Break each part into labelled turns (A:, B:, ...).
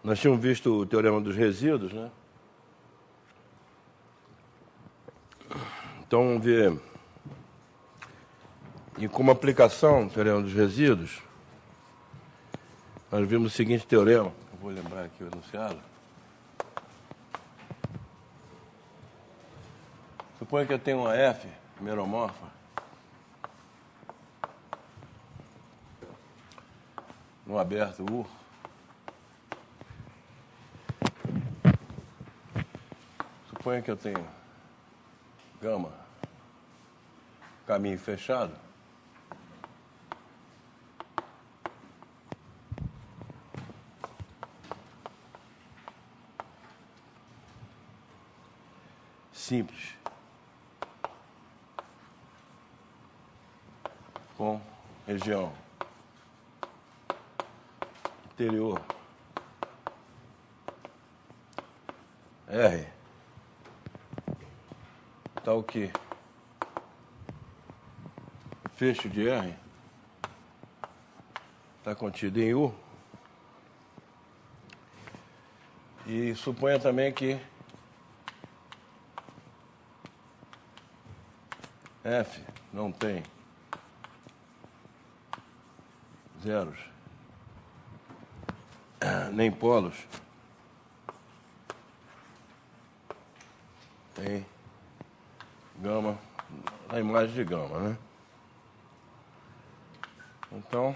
A: Nós tínhamos visto o teorema dos resíduos, né? Então, vamos ver. E como aplicação do teorema dos resíduos, nós vimos o seguinte teorema. Eu vou lembrar aqui o enunciado. Suponha que eu tenho uma F meromorfa no aberto U. Suponha que eu tenho gama, caminho fechado. Simples. Com região interior R tal que fecho de R está contido em U, e suponha também que F não tem zeros nem polos em gama, a imagem de gama, né? Então,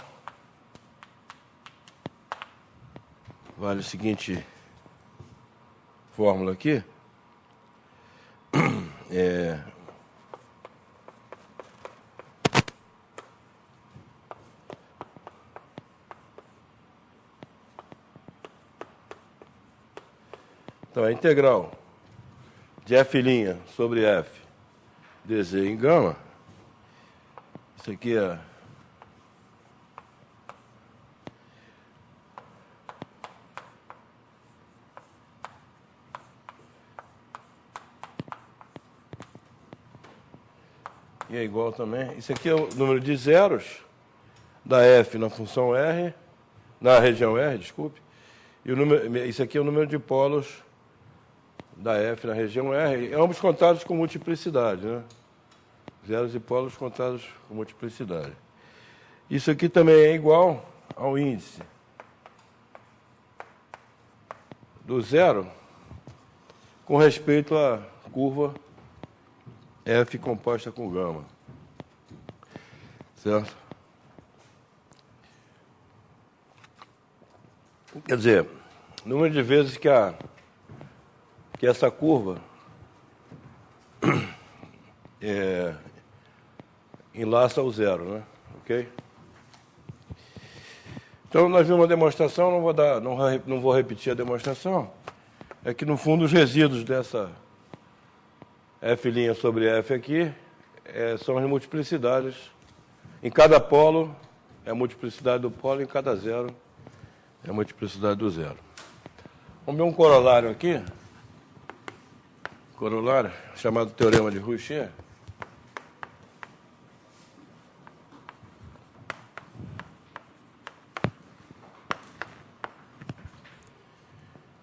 A: vale a seguinte fórmula aqui. Então, a integral de F' sobre F dz em gama, isso aqui é e é igual também, isso aqui é o número de zeros da F na função R, na região R, desculpe, e o número, isso aqui é o número de polos da F na região R, ambos contados com multiplicidade, né? Zeros e polos contados com multiplicidade. Isso aqui também é igual ao índice do zero com respeito à curva F composta com gama. Certo? Quer dizer, número de vezes que essa curva enlaça o zero, né? Ok? Então, nós vimos uma demonstração, não vou repetir a demonstração, é que, no fundo, os resíduos dessa F' sobre F aqui são as multiplicidades. Em cada polo é a multiplicidade do polo, em cada zero é a multiplicidade do zero. Vamos ver um corolário aqui. Corolário, chamado teorema de Rouchet.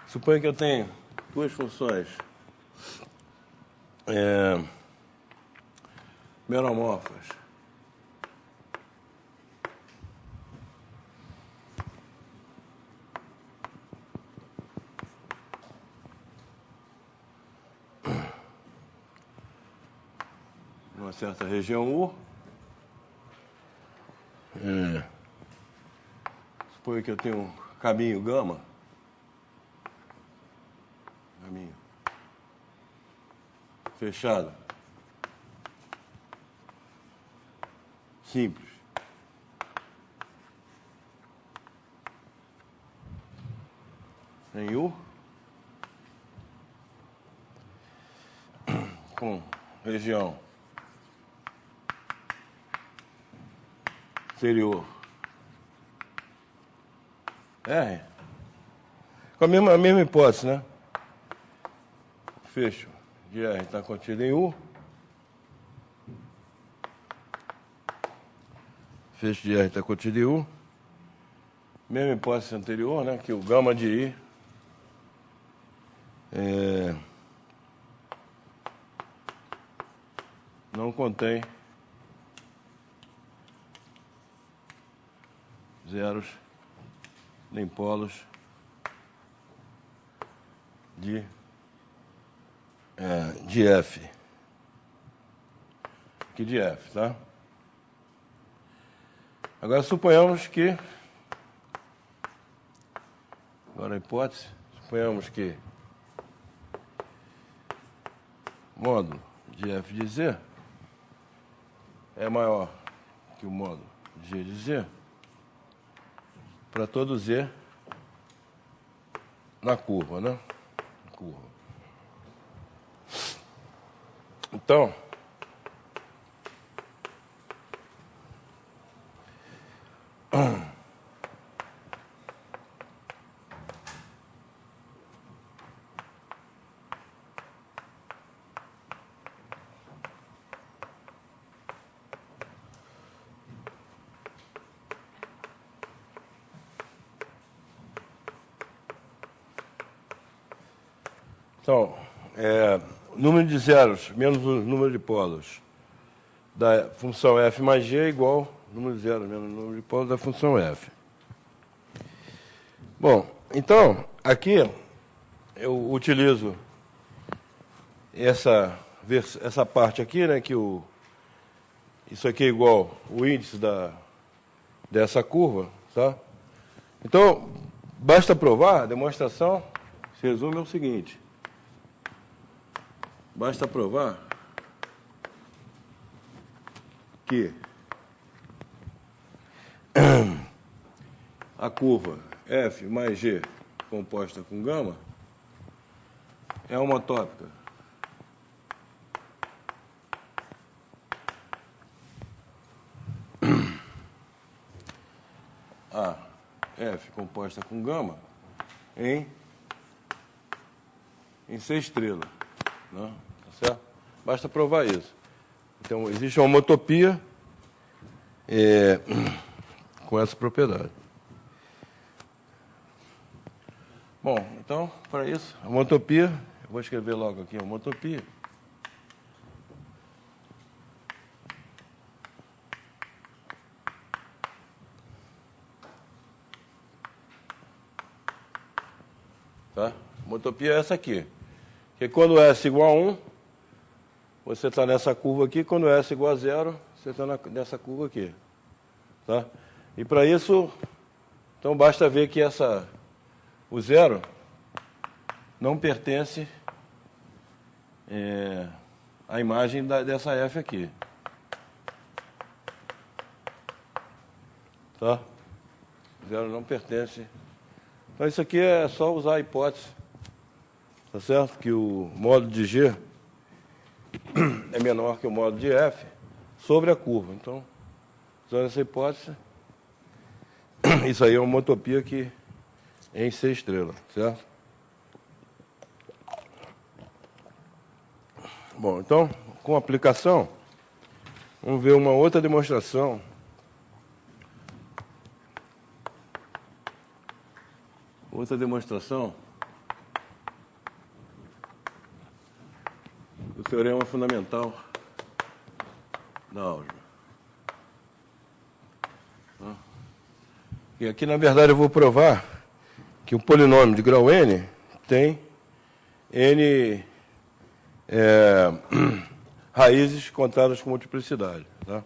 A: Suponha que eu tenho duas funções meromorfas. Numa certa região U. Suponha que eu tenho um caminho gama. Caminho fechado. Simples. Em U. Com região interior R. Com a mesma hipótese, né? Fecho de R está contido em U. Fecho de R está contido em U. Mesma hipótese anterior, né? Que o gama de I não contém zeros nem polos de F. Aqui de F, tá? Agora suponhamos que, agora a hipótese, suponhamos que módulo de F de Z é maior que o módulo de G de Z para todo Z na curva, né? Curva. Então, o número de zeros menos o número de polos da função f mais g é igual ao número de zeros menos o número de polos da função f. Bom, então, aqui eu utilizo essa parte aqui, né, que isso aqui é igual o índice dessa curva, tá? Então, basta provar, a demonstração se resume ao seguinte. Basta provar que a curva f mais g composta com gama é homotópica a f composta com gama em C estrela, né? Tá certo? Basta provar isso. Então, existe uma homotopia com essa propriedade. Bom, então, para isso, a homotopia, eu vou escrever logo aqui a homotopia. Tá? A homotopia é essa aqui. Que quando S igual a 1, você está nessa curva aqui, quando S igual a 0, você está nessa curva aqui. Tá? E para isso, então basta ver que o zero não pertence à imagem dessa F aqui. Tá? Zero não pertence. Então isso aqui é só usar a hipótese, tá certo? Que o módulo de G é menor que o módulo de F sobre a curva. Então, usando essa hipótese, isso aí é uma homotopia que é em C estrela, certo? Bom, então, com aplicação, vamos ver uma outra demonstração. Outra demonstração do teorema fundamental da álgebra. E aqui, na verdade, eu vou provar que o polinômio de grau n tem n raízes contadas com multiplicidade. Tá?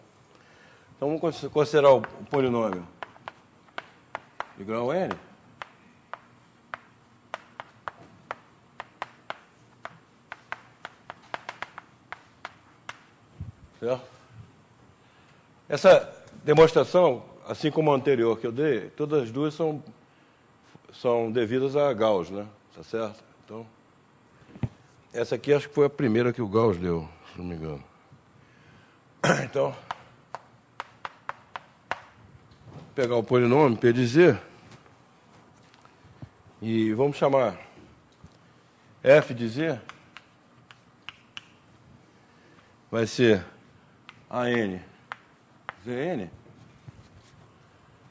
A: Então, vamos considerar o polinômio de grau n. Certo? Essa demonstração, assim como a anterior que eu dei, todas as duas são devidas a Gauss, né? Tá certo? Então, essa aqui acho que foi a primeira que o Gauss deu, se não me engano. Então, vou pegar o polinômio P de Z e vamos chamar F de Z, vai ser AN ZN,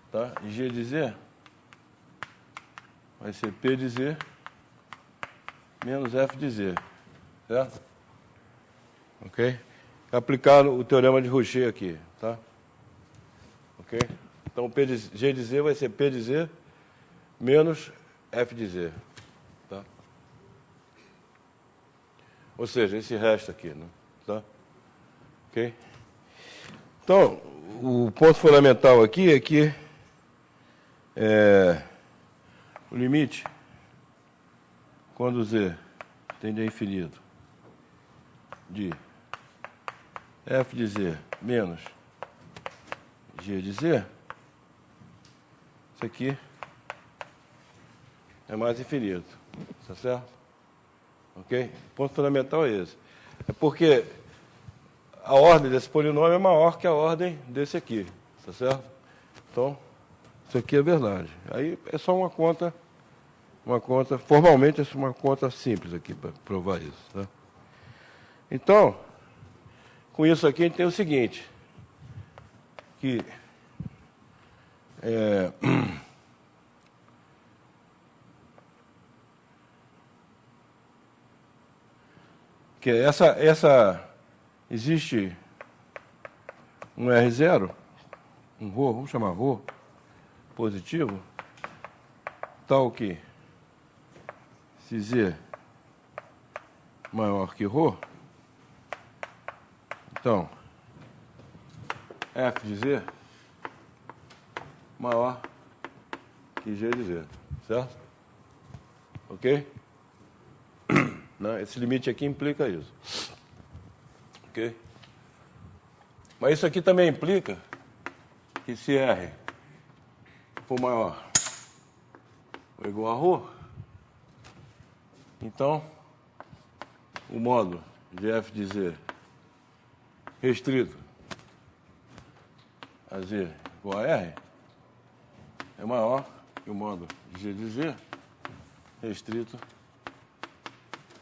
A: tá? E G de Z vai ser P de Z menos f de z, certo? Ok? Aplicar o teorema de Rouchet aqui, tá? Ok? Então, G de z vai ser P de z menos f de z, tá? Ou seja, esse resto aqui, né? Tá? Ok? Então, o ponto fundamental aqui é que o limite, quando z tende a infinito, de f de z menos g de z, isso aqui é mais infinito, tá certo? Ok? O ponto fundamental é esse. É porque a ordem desse polinômio é maior que a ordem desse aqui, tá certo? Então, isso aqui é verdade. Aí é só uma conta, formalmente é uma conta simples aqui para provar isso, tá? Então, com isso aqui a gente tem o seguinte, que existe um R0, um ρ, vamos chamar ρ, positivo, tal que se z maior que ρ, então f de z maior que g de z, certo? Ok? Esse limite aqui implica isso. Ok? Mas isso aqui também implica que se R for maior ou igual a ρ, então o módulo de f de z restrito a z igual a R é maior que o módulo de g de z restrito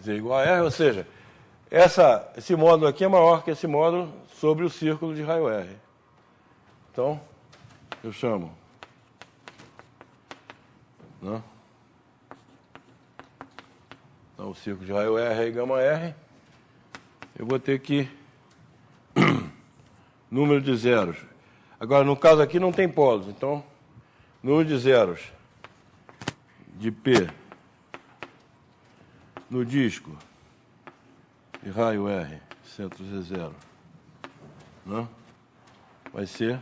A: z igual a R, ou seja, esse módulo aqui é maior que esse módulo sobre o círculo de raio R. Então, eu chamo, né? Então, o círculo de raio R é gama R. Eu vou ter que número de zeros. Agora, no caso aqui não tem polos, então, número de zeros de P no disco de raio R, centro Z0, né? Vai ser,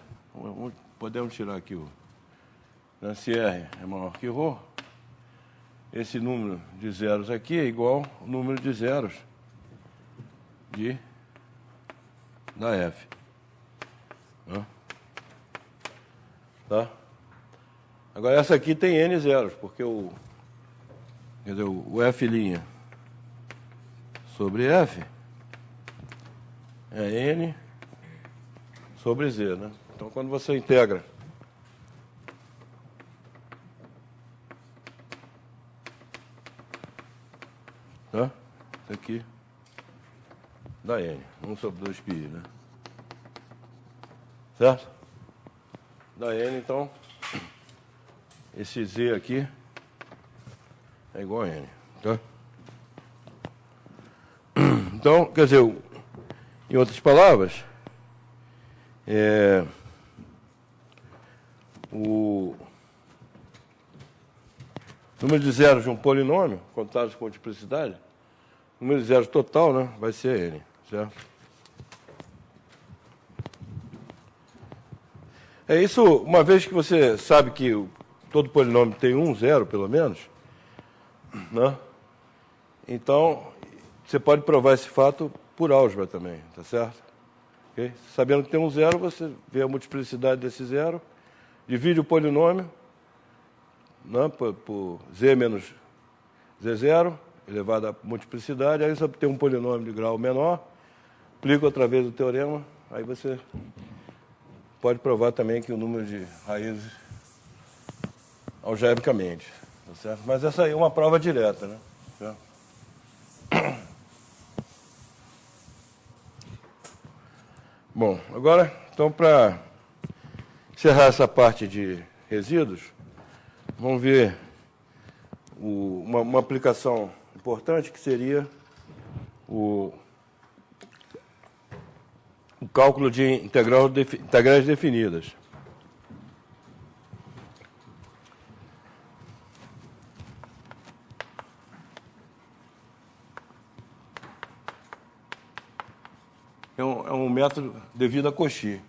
A: podemos tirar aqui se R é maior que ρ, esse número de zeros aqui é igual ao número de zeros da F. Né? Tá? Agora essa aqui tem N zeros, porque o F' sobre F é N sobre Z, né? Então, quando você integra isso aqui dá N, 1 sobre 2π, né? Certo? Dá N, então, esse Z aqui é igual a N, tá? Então, quer dizer, em outras palavras, o número de zeros de um polinômio, contados com multiplicidade, o número de zeros total, né, vai ser N, certo? É isso, uma vez que você sabe que todo polinômio tem um zero, pelo menos, né? Então, você pode provar esse fato por álgebra também, tá certo? Okay? Sabendo que tem um zero, você vê a multiplicidade desse zero, divide o polinômio, né, por z menos z0, elevado à multiplicidade, aí você obtém um polinômio de grau menor, aplica outra vez o teorema, aí você pode provar também que o número de raízes algebricamente, tá certo? Mas essa aí é uma prova direta, né? Certo? Bom, agora, então, para encerrar essa parte de resíduos, vamos ver uma aplicação importante, que seria o cálculo de integrais definidas. É um método devido a Cauchy.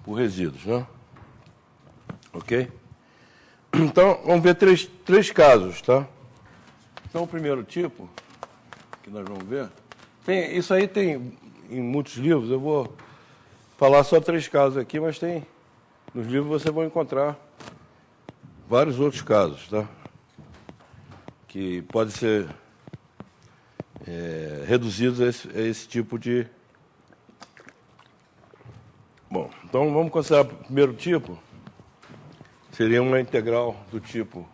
A: Por resíduos, né? Ok? Então, vamos ver três casos, tá? Então, o primeiro tipo, que nós vamos ver, isso aí tem em muitos livros, eu vou falar só 3 casos aqui, mas nos livros você vai encontrar vários outros casos, tá? Que podem ser reduzidos a esse tipo de... Bom, então vamos considerar o primeiro tipo, seria uma integral do tipo...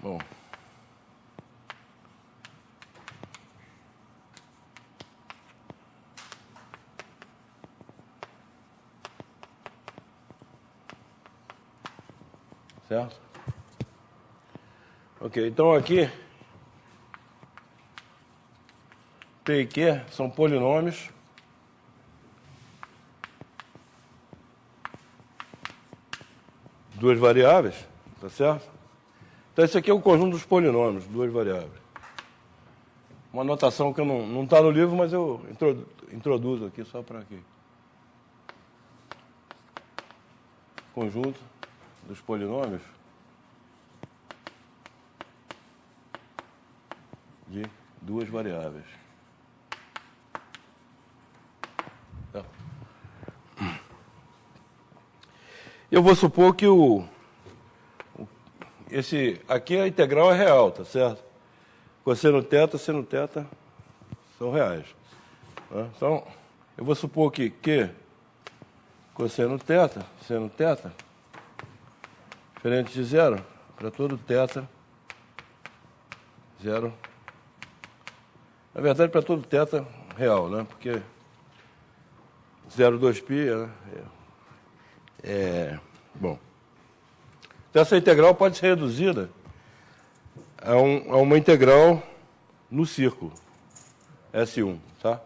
A: Bom... Certo? Ok, então aqui, P e Q são polinômios duas variáveis, tá certo? Então esse aqui é o conjunto dos polinômios, duas variáveis. Uma notação que não está no livro, mas eu introduzo aqui só para aqui. Conjunto dos polinômios de duas variáveis. Tá. Eu vou supor que esse aqui a integral é real, tá certo? Cosseno θ, seno θ são reais. Tá? Então, eu vou supor que Q cosseno θ, seno θ, diferente de zero, para todo θ, zero. Na verdade, para todo θ real, né? Porque 0,2π bom. Então, essa integral pode ser reduzida a uma integral no círculo, S1, tá?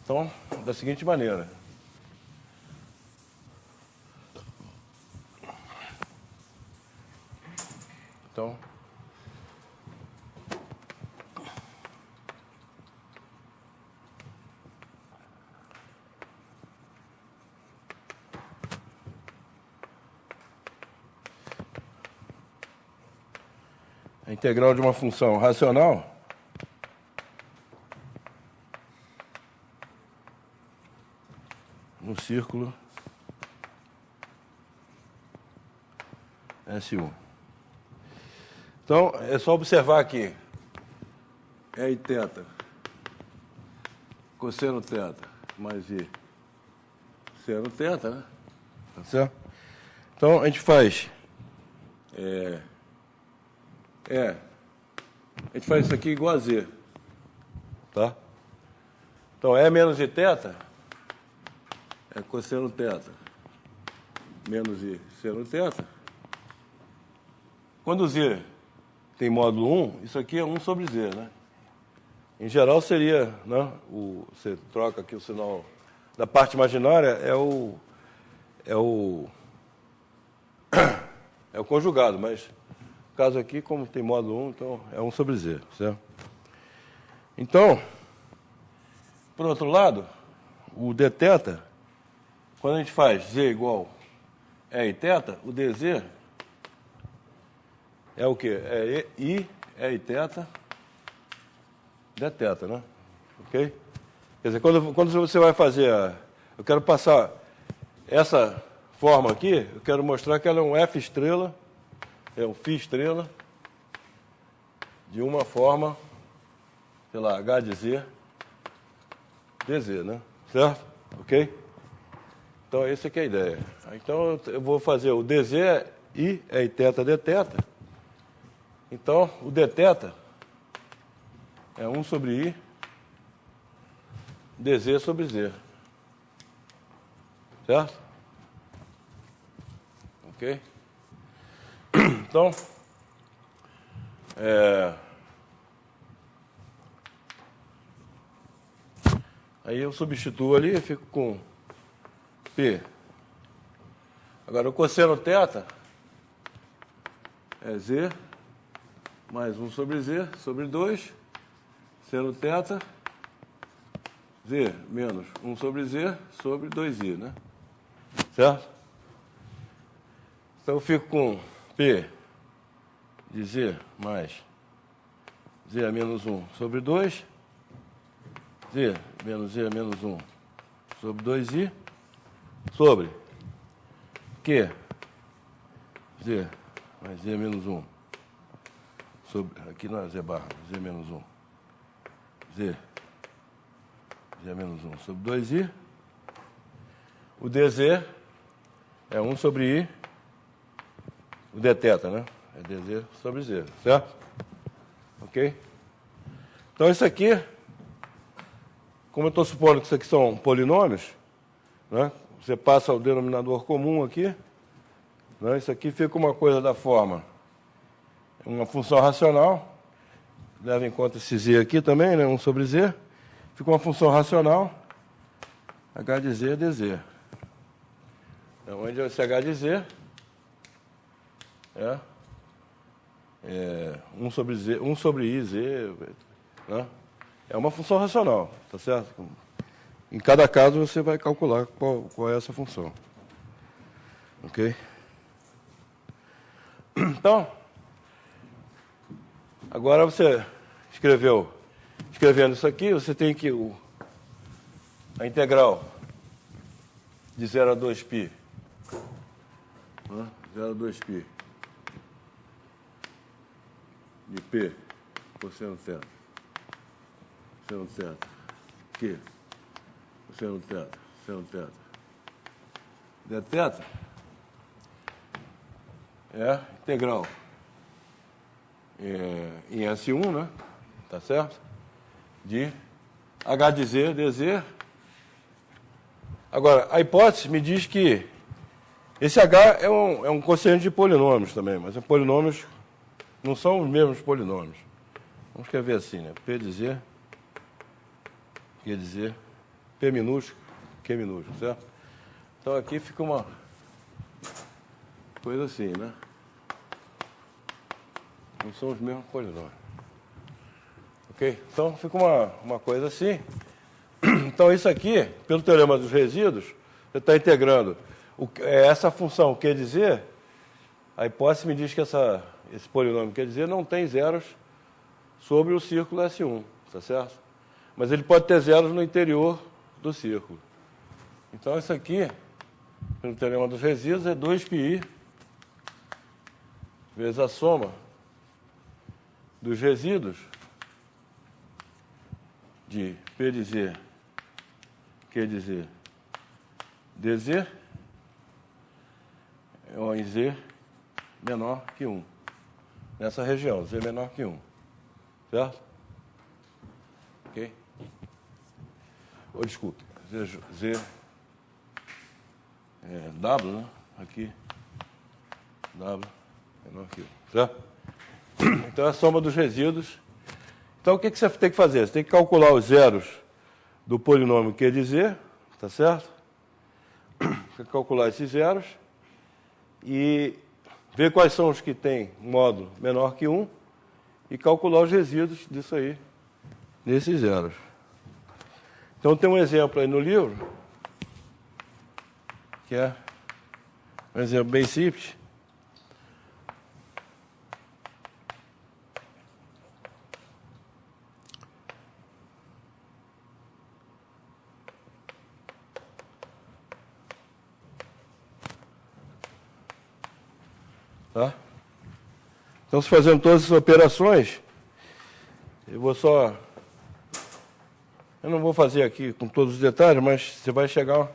A: Então, da seguinte maneira. Então, a integral de uma função racional no círculo S1. Então, é só observar aqui. E θ, cosseno θ, mais I, seno θ, né? Tá certo? Então, a gente faz... a gente faz isso aqui igual a Z. Tá? Então, E menos I θ é cosseno θ menos I seno θ. Quando Z tem módulo 1, isso aqui é 1 sobre Z, né? Em geral seria, né, você troca aqui o sinal da parte imaginária, é o conjugado, mas no caso aqui, como tem módulo 1, então é 1 sobre Z, certo? Então, por outro lado, o dθ, quando a gente faz Z igual E e θ, o dZ é o quê? É I, E e θ, dθ, né? Ok? Quer dizer, quando você vai fazer eu quero passar essa forma aqui, eu quero mostrar que ela é um F estrela, é um φ estrela, de uma forma, sei lá, H de Z, dZ, né? Certo? Ok? Então, essa aqui é a ideia. Então, eu vou fazer o dZ, I, E e θ, dθ. Então, o dθ é 1 sobre I, dZ sobre Z. Certo? Ok? Então, aí eu substituo ali e fico com P. Agora, o cosseno θ é Z mais 1 sobre Z sobre 2, seno θ, Z menos 1 sobre Z sobre 2I, né? Certo? Então, eu fico com P de Z mais Z a menos 1 sobre 2, Z menos 1 sobre 2I, sobre Q, Z mais Z menos 1, sobre, aqui não é Z barra, Z menos 1, Z menos 1 sobre 2I, o DZ é 1 sobre I, o dθ, né? É dz sobre z, certo? Ok? Então, isso aqui, como eu estou supondo que isso aqui são polinômios, né? Você passa o denominador comum aqui, né? Isso aqui fica uma coisa da forma, uma função racional, leva em conta esse z aqui também, né? 1 sobre z, fica uma função racional, h de z é dz. Então, onde esse h de z é 1 sobre z, 1 sobre i, z, né? É uma função racional, tá certo? Em cada caso você vai calcular qual é essa função. Ok? Então, agora você escrevendo isso aqui, você tem que a integral de 0 a 2π, né? 0 a 2π de P cosseno θ, seno θ, Q, cosseno θ, seno θ, dθ é integral em S1, né? Tá certo? De h de z, dz. Agora, a hipótese me diz que esse h é um quociente de polinômios também, mas polinômios não são os mesmos polinômios. Vamos escrever assim, né? P de Z, Q de Z, P minúsculo, Q minúsculo, certo? Então aqui fica uma coisa assim, né? Não são os mesmos polinômios. Ok? Então fica uma coisa assim. Então isso aqui, pelo teorema dos resíduos, você está integrando essa função Q de Z, a hipótese me diz que esse polinômio Q de Z não tem zeros sobre o círculo S1, tá certo? Mas ele pode ter zeros no interior do círculo. Então isso aqui, pelo teorema dos resíduos, é 2πi vezes a soma dos resíduos de P de Z, Q de Z, dz, em Z menor que 1. Nessa região, Z menor que 1. Certo? Ok? Ou desculpe, Z W, né? Aqui, W menor que 1. Certo? Então é a soma dos resíduos. Então o que você tem que fazer? Você tem que calcular os zeros do polinômio Q de Z, tá certo? Tem que calcular esses zeros e ver quais são os que têm módulo menor que 1 e calcular os resíduos disso aí, desses zeros. Então tem um exemplo aí no livro, que é um exemplo bem simples. Tá? Então, se fazendo todas essas operações, eu não vou fazer aqui com todos os detalhes, mas você vai chegar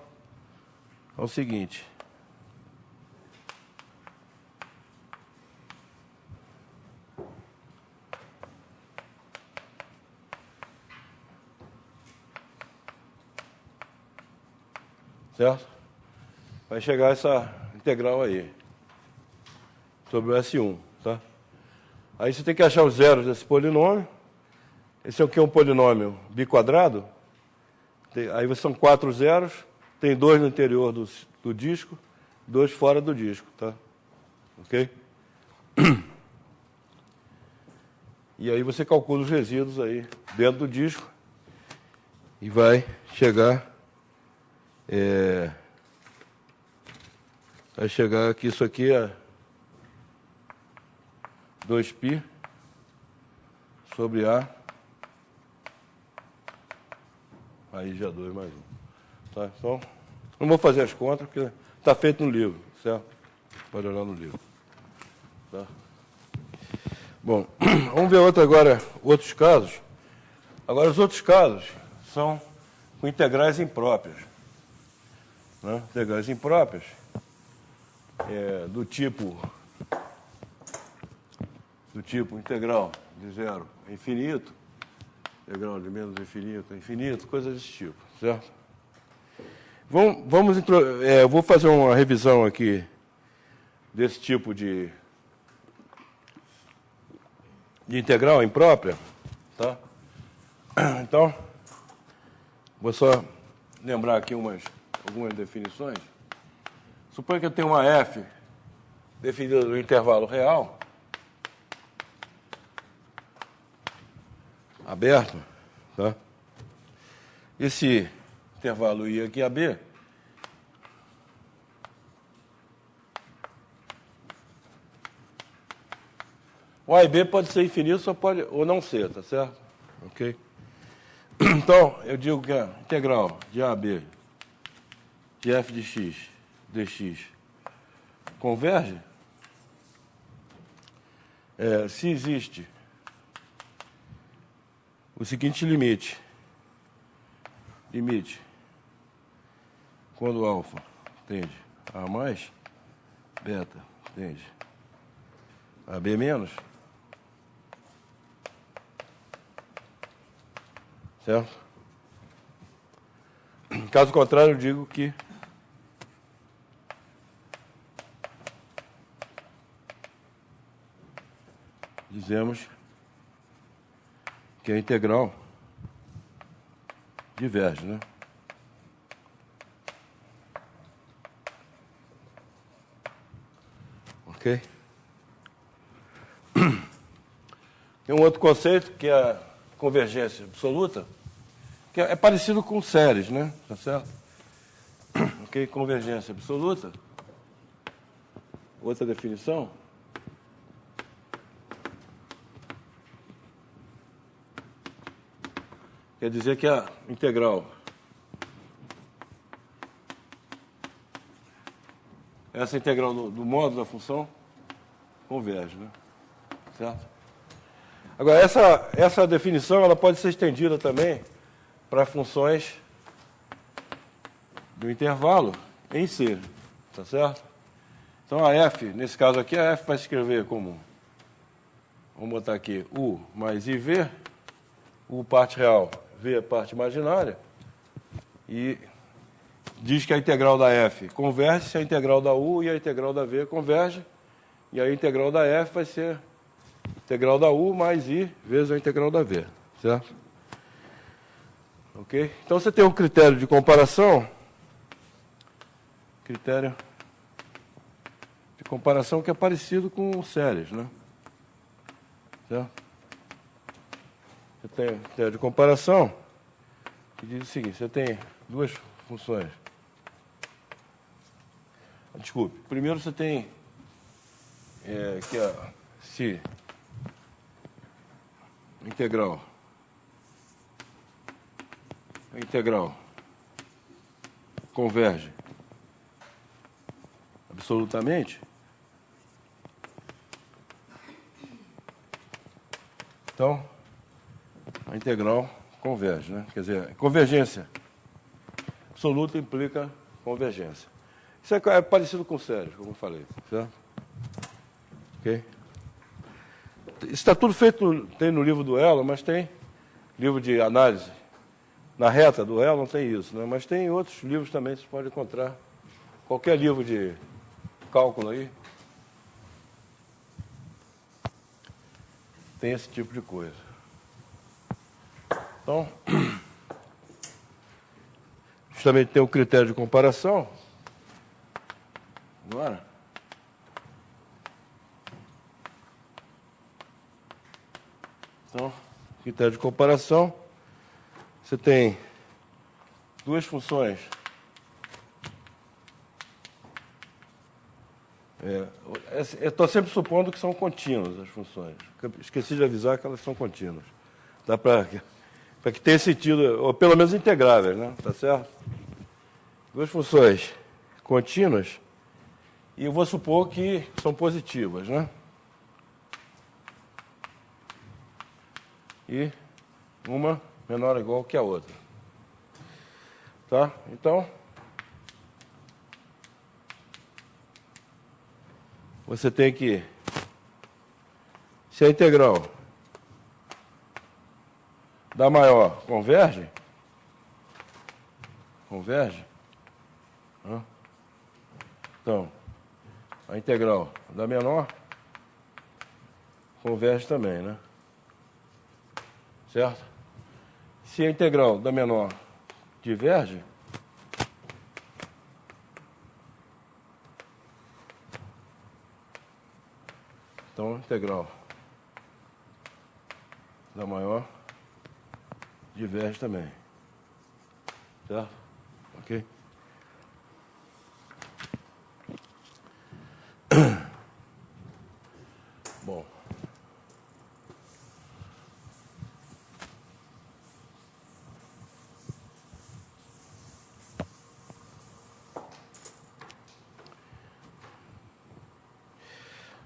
A: ao seguinte. Certo? vai chegar essa integral aí, sobre o S1, tá? Aí você tem que achar os zeros desse polinômio. Esse aqui é um polinômio biquadrado. Aí são 4 zeros, tem 2 no interior do disco, 2 fora do disco, tá? Ok? E aí você calcula os resíduos aí dentro do disco e vai chegar que isso aqui é 2π sobre A, aí já 2 mais 1. Tá? Então, não vou fazer as contas, porque está feito no livro, certo? Pode olhar no livro. Tá? Bom, vamos ver outros casos. Agora, os outros casos são com integrais impróprias. Né? Integrais impróprias do tipo integral de 0 a infinito, integral de menos infinito a infinito, coisas desse tipo, certo? Vou fazer uma revisão aqui desse tipo de integral imprópria, tá? Então, vou só lembrar aqui algumas definições. Suponha que eu tenho uma f definida no intervalo real, aberto, tá? Esse intervalo I aqui, AB, o A e B pode ser infinito, só pode ou não ser, tá certo? Ok? Então, eu digo que a integral de AB de f de x dx converge se existe o seguinte limite quando alfa tende a mais, beta tende a b menos, certo? Caso contrário, eu digo que dizemos que a integral diverge, né? Ok? Tem um outro conceito que é a convergência absoluta, que é parecido com séries, né? Tá certo? Ok? Convergência absoluta. Outra definição. Quer dizer que a integral, essa integral do módulo da função, converge, né? Certo? Agora, essa definição ela pode ser estendida também para funções do intervalo em C, tá certo? Então, a f, nesse caso aqui, a f vai se escrever como, vamos botar aqui, u mais iv, u parte real, v parte imaginária, e diz que a integral da f converge se a integral da u e a integral da v converge, e a integral da f vai ser a integral da u mais i vezes a integral da v, certo? Ok? Então, você tem um critério de comparação, que é parecido com séries, né? Certo? Você tem critério de comparação que diz o seguinte, você tem duas funções. Desculpe, primeiro você tem se a integral converge absolutamente, então a integral converge, né? Quer dizer, convergência absoluta implica convergência. Isso é parecido com séries, como eu falei, certo? Ok? Isso está tudo feito, tem no livro do Elon, mas tem livro de análise na reta do Elon, tem isso, né? Mas tem outros livros também que você pode encontrar qualquer livro de cálculo aí tem esse tipo de coisa. Então, justamente tem o critério de comparação. Agora, então, critério de comparação, você tem duas funções. Eu estou sempre supondo que são contínuas as funções. Esqueci de avisar que elas são contínuas. Dá para que tenha sentido, ou pelo menos integráveis, né? Tá certo? Duas funções contínuas, e eu vou supor que são positivas, né? E uma menor ou igual que a outra. Tá? Então, você tem que, se a integral da maior converge, né? Então, a integral da menor converge também, né? Certo? Se a integral da menor diverge, então a integral da maior diverge também. Certo? Ok? Bom.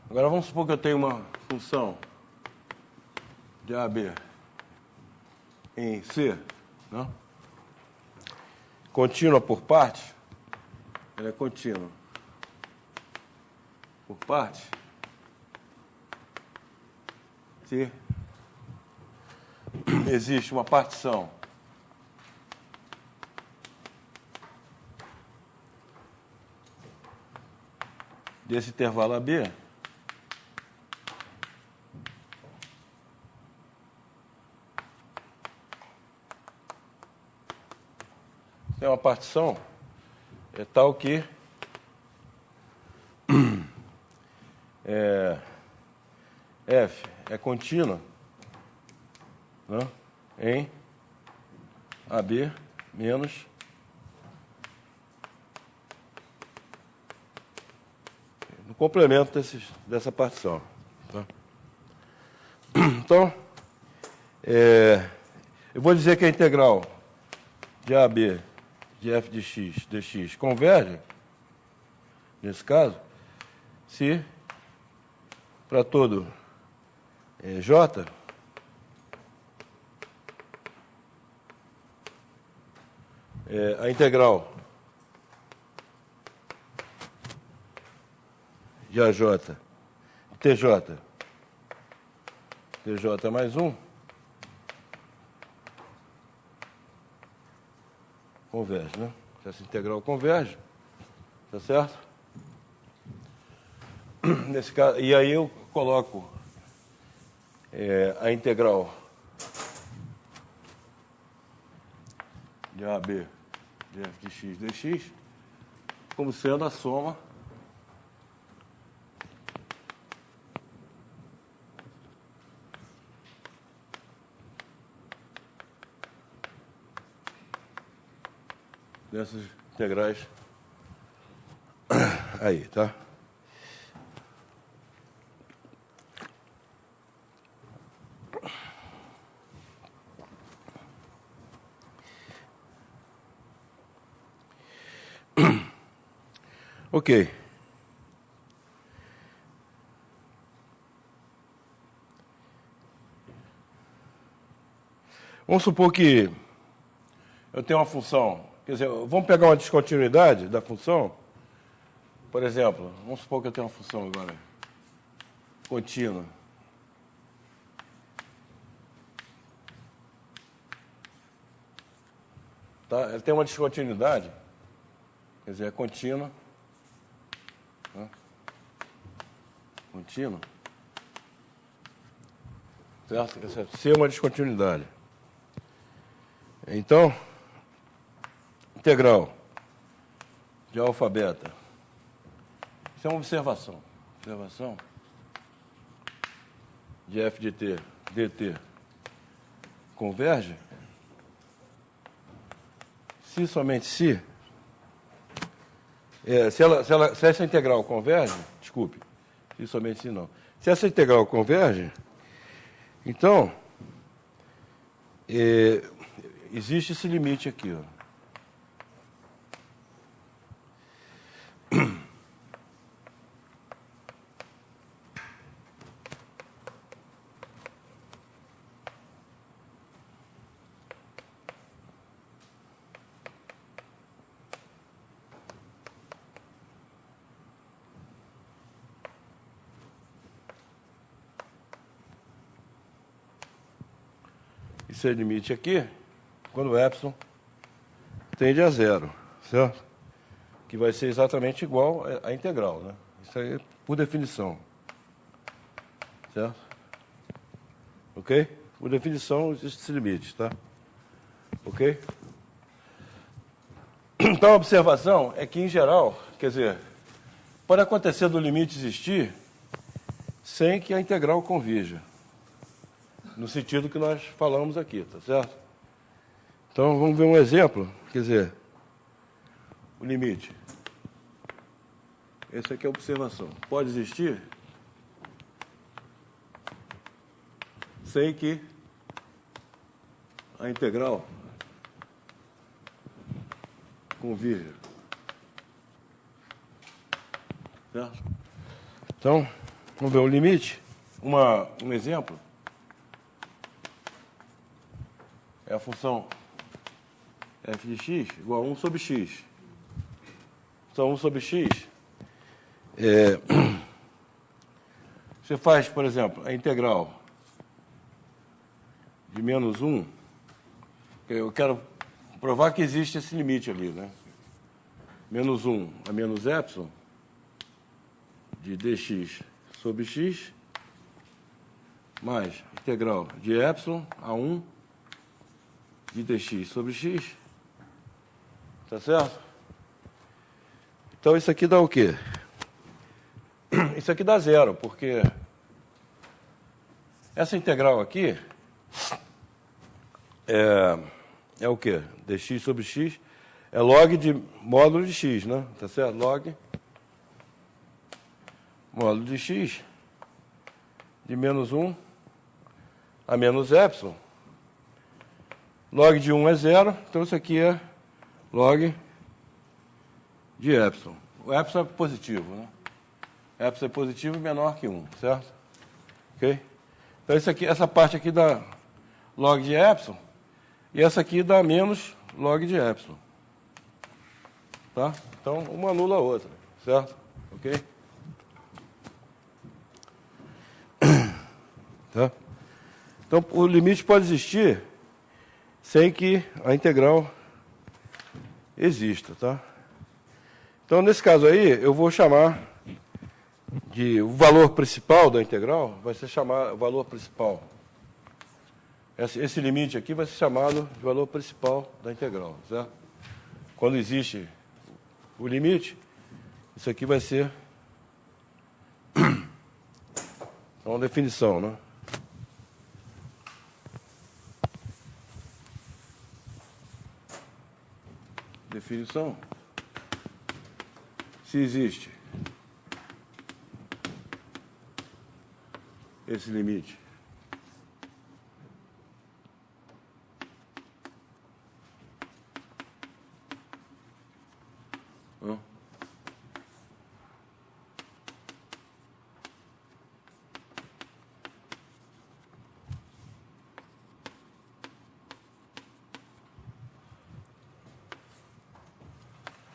A: Agora vamos supor que eu tenho uma função de AB em C, né? Contínua por parte, ela é contínua por parte, se existe uma partição desse intervalo AB, é uma partição tal que F é contínua, né, em AB menos no complemento dessa partição. Tá? Então, eu vou dizer que a integral de AB de f de x dx converge, nesse caso, se para todo j a integral de AJ, TJ mais 1, converge, né? Essa integral converge, tá certo? Nesse caso, e aí eu coloco a integral de AB de f de x dx como sendo a soma dessas integrais aí, tá? Ok. Vamos supor que eu tenho uma função, quer dizer, vamos pegar uma descontinuidade da função. Por exemplo, vamos supor que eu tenho uma função agora contínua. Tá? Ela tem uma descontinuidade, quer dizer, é contínua contínuo, certo? Essa C é uma descontinuidade. Então, integral de alfa beta. Isso é uma observação. Observação de f de t dt converge se somente se se essa integral converge, desculpe, se somente se não. Se essa integral converge, então existe esse limite aqui, ó. Esse é o limite aqui, quando o epsilon tende a zero, certo? Que vai ser exatamente igual à integral, né? Isso aí por definição, certo? Ok? Por definição, existe esse limite, tá? Ok? Então, a observação é que, em geral, quer dizer, pode acontecer do limite existir sem que a integral convirja, no sentido que nós falamos aqui, tá certo? Então, vamos ver um exemplo, quer dizer, o limite. Essa aqui é a observação. Pode existir sem que a integral convirja. Certo? Então, vamos ver o limite. Um exemplo é a função f de x igual a 1 sobre x. Então, 1 sobre x, você faz, por exemplo, a integral de menos 1, eu quero provar que existe esse limite ali, né? Menos 1 a menos epsilon de dx sobre x, mais integral de epsilon a 1 de dx sobre x. Tá certo? Então, isso aqui dá o quê? Isso aqui dá zero, porque essa integral aqui é o quê? Dx sobre x é log de módulo de x, né? Tá certo? Log módulo de x de menos 1 a menos epsilon. Log de 1 é zero, então isso aqui é log de epsilon. O epsilon é positivo, né? Epsilon é positivo menor que 1, certo? Ok? Então, isso aqui, essa parte aqui dá log de epsilon e essa aqui dá menos log de epsilon. Tá? Então, uma anula a outra, certo? Ok? Tá? Então, o limite pode existir sem que a integral exista, tá? Então, nesse caso aí, eu vou chamar de o valor principal da integral, vai ser chamado valor principal. Esse limite aqui vai ser chamado de valor principal da integral, certo? Quando existe o limite, isso aqui vai ser uma definição, né? Definição. Se existe esse limite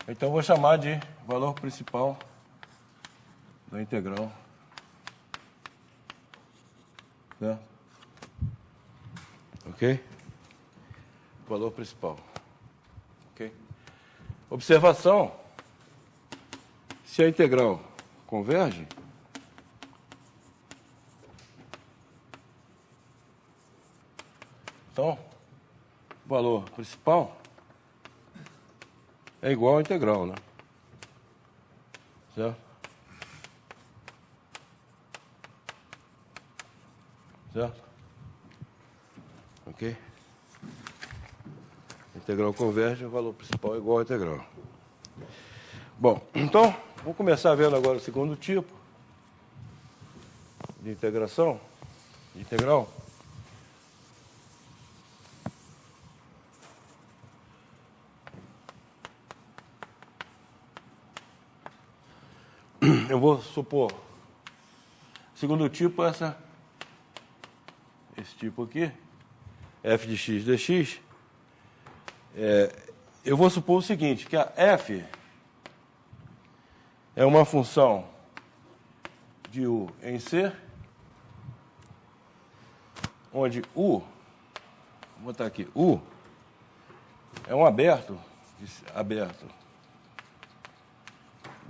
A: então, eu vou chamar de valor principal da integral. Certo? Ok? Valor principal. Ok? Observação. Se a integral converge, Então, o valor principal é igual à integral, né? Certo? Certo? Ok? A integral converge, o valor principal é igual à integral. Bom, então, vamos começar vendo agora o segundo tipo de integração, de integral. Eu vou supor, segundo tipo, esse tipo aqui, f de x dx, eu vou supor o seguinte, que a f é uma função de u em c, onde u, vou botar aqui, u é um aberto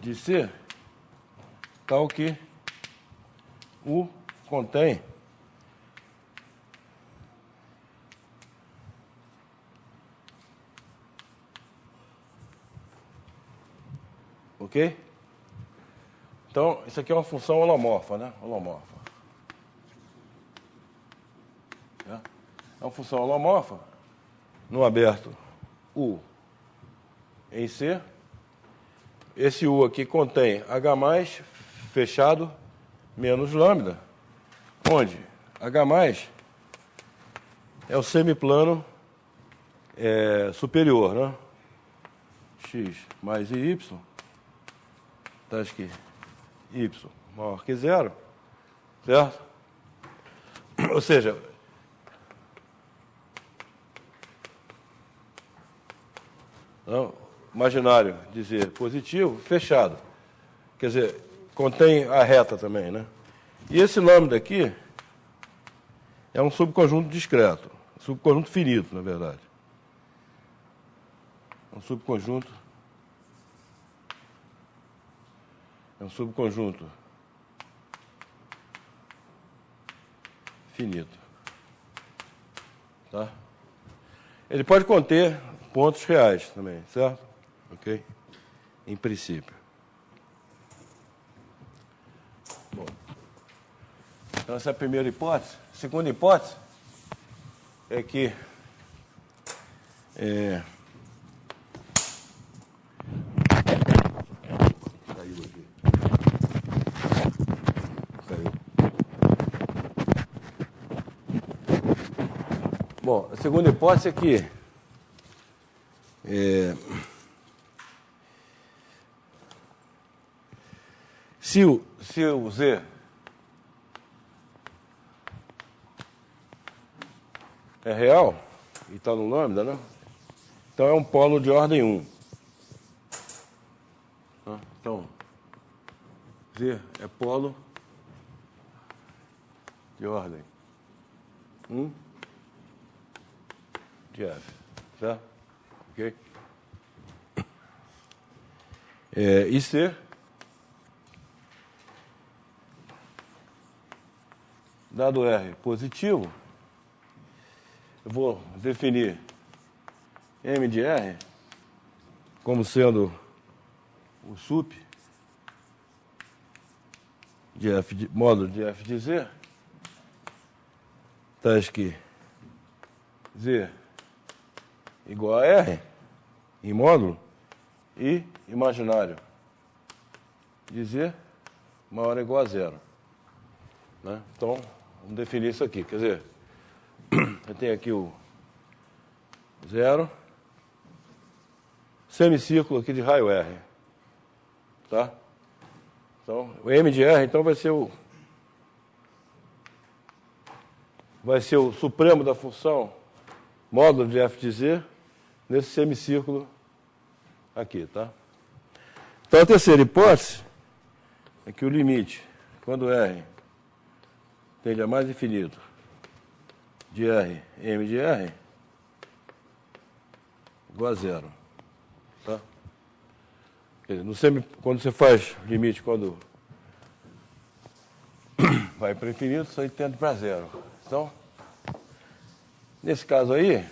A: de c, tal que u contém ok? Então, isso aqui é uma função holomorfa, né? Holomorfa. É uma função holomorfa no aberto u em C. Esse u aqui contém H+, fechado, menos lambda, onde H+ é o semiplano superior, né? X mais y, tá aqui, y maior que zero, certo? Ou seja, não, imaginário dizer positivo, fechado. Quer dizer, contém a reta também, né? E esse lambda aqui é um subconjunto discreto, subconjunto finito, na verdade. É um subconjunto finito. Tá? Ele pode conter pontos reais também, certo? Ok? Em princípio. Bom. Então, essa é a primeira hipótese. A segunda hipótese é que caiu aqui. Caiu. Bom, a segunda hipótese é que se o Z é real, e está no lambda, né? Então é um polo de ordem 1. Então, Z é polo de ordem 1 de F. Certo? Ok? E C dado R positivo, eu vou definir M de R como sendo o sup de F módulo de F de Z, tais que Z igual a R em módulo e imaginário de Z maior ou igual a zero. Né? Então, vamos definir isso aqui. Quer dizer, eu tenho aqui o zero, semicírculo aqui de raio R. Tá? Então, o M de R, então, vai ser o supremo da função módulo de F de Z nesse semicírculo aqui, tá? Então, a terceira hipótese é que o limite, quando R tende a mais infinito de R, M de R, igual a zero. Tá? Quando você faz limite, quando vai para o infinito, isso aí tende para zero. Então, Nesse caso aí,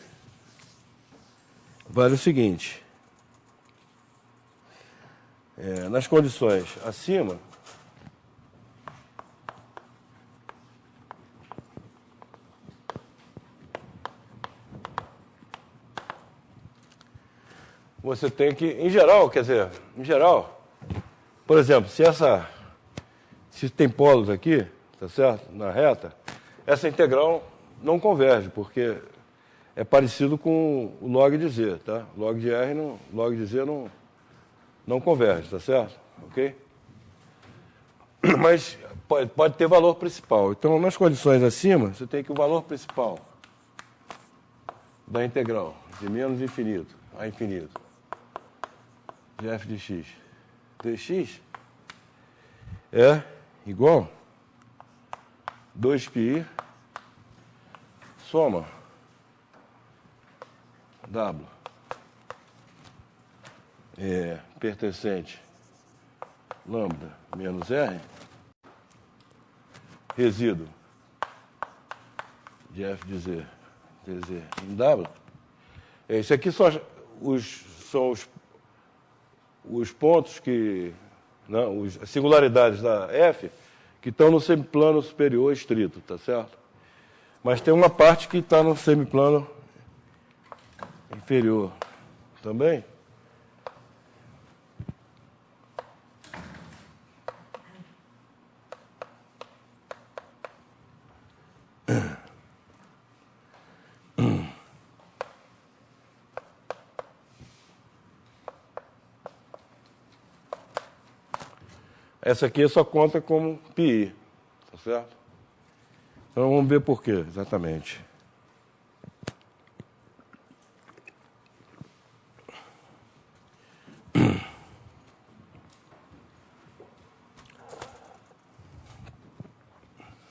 A: vale o seguinte. Nas condições acima, você tem que, em geral, por exemplo, se tem polos aqui, tá certo? Na reta, essa integral não converge, porque é parecido com o log de z, tá? Log de R não, log de z não converge, tá certo? Ok? Mas pode ter valor principal. Então, nas condições acima, você tem que o valor principal da integral de menos infinito a infinito de f de x dx é igual 2πi soma w pertencente lambda menos r resíduo de f de z dz em w. Esse aqui são os pontos que, não, as singularidades da f que estão no semiplano superior estrito, tá certo? Mas tem uma parte que está no semiplano inferior também. Essa aqui só conta como πi, tá certo? Então vamos ver por quê, exatamente.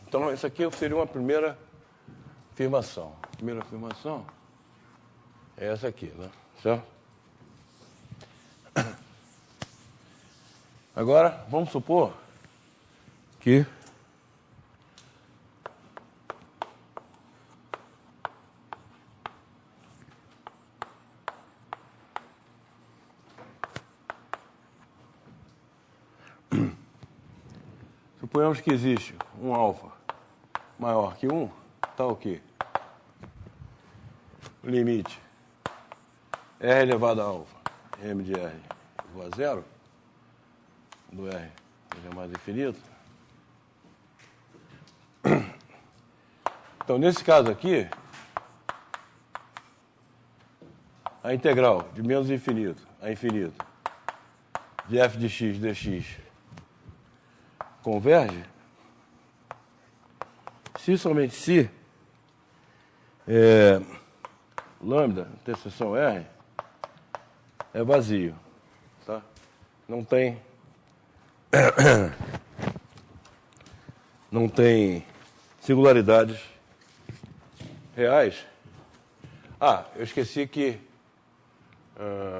A: Então, essa aqui seria uma primeira afirmação. A primeira afirmação é essa aqui, né? Certo? Agora, vamos supor que suponhamos que existe um alfa maior que 1, tá o quê? Limite r elevado a alfa, m de r igual a 0, do R é mais infinito. Então, nesse caso aqui, a integral de menos infinito a infinito de f de x dx converge se somente se lambda interseção R é vazio, tá? Não tem singularidades reais. Ah, eu esqueci que...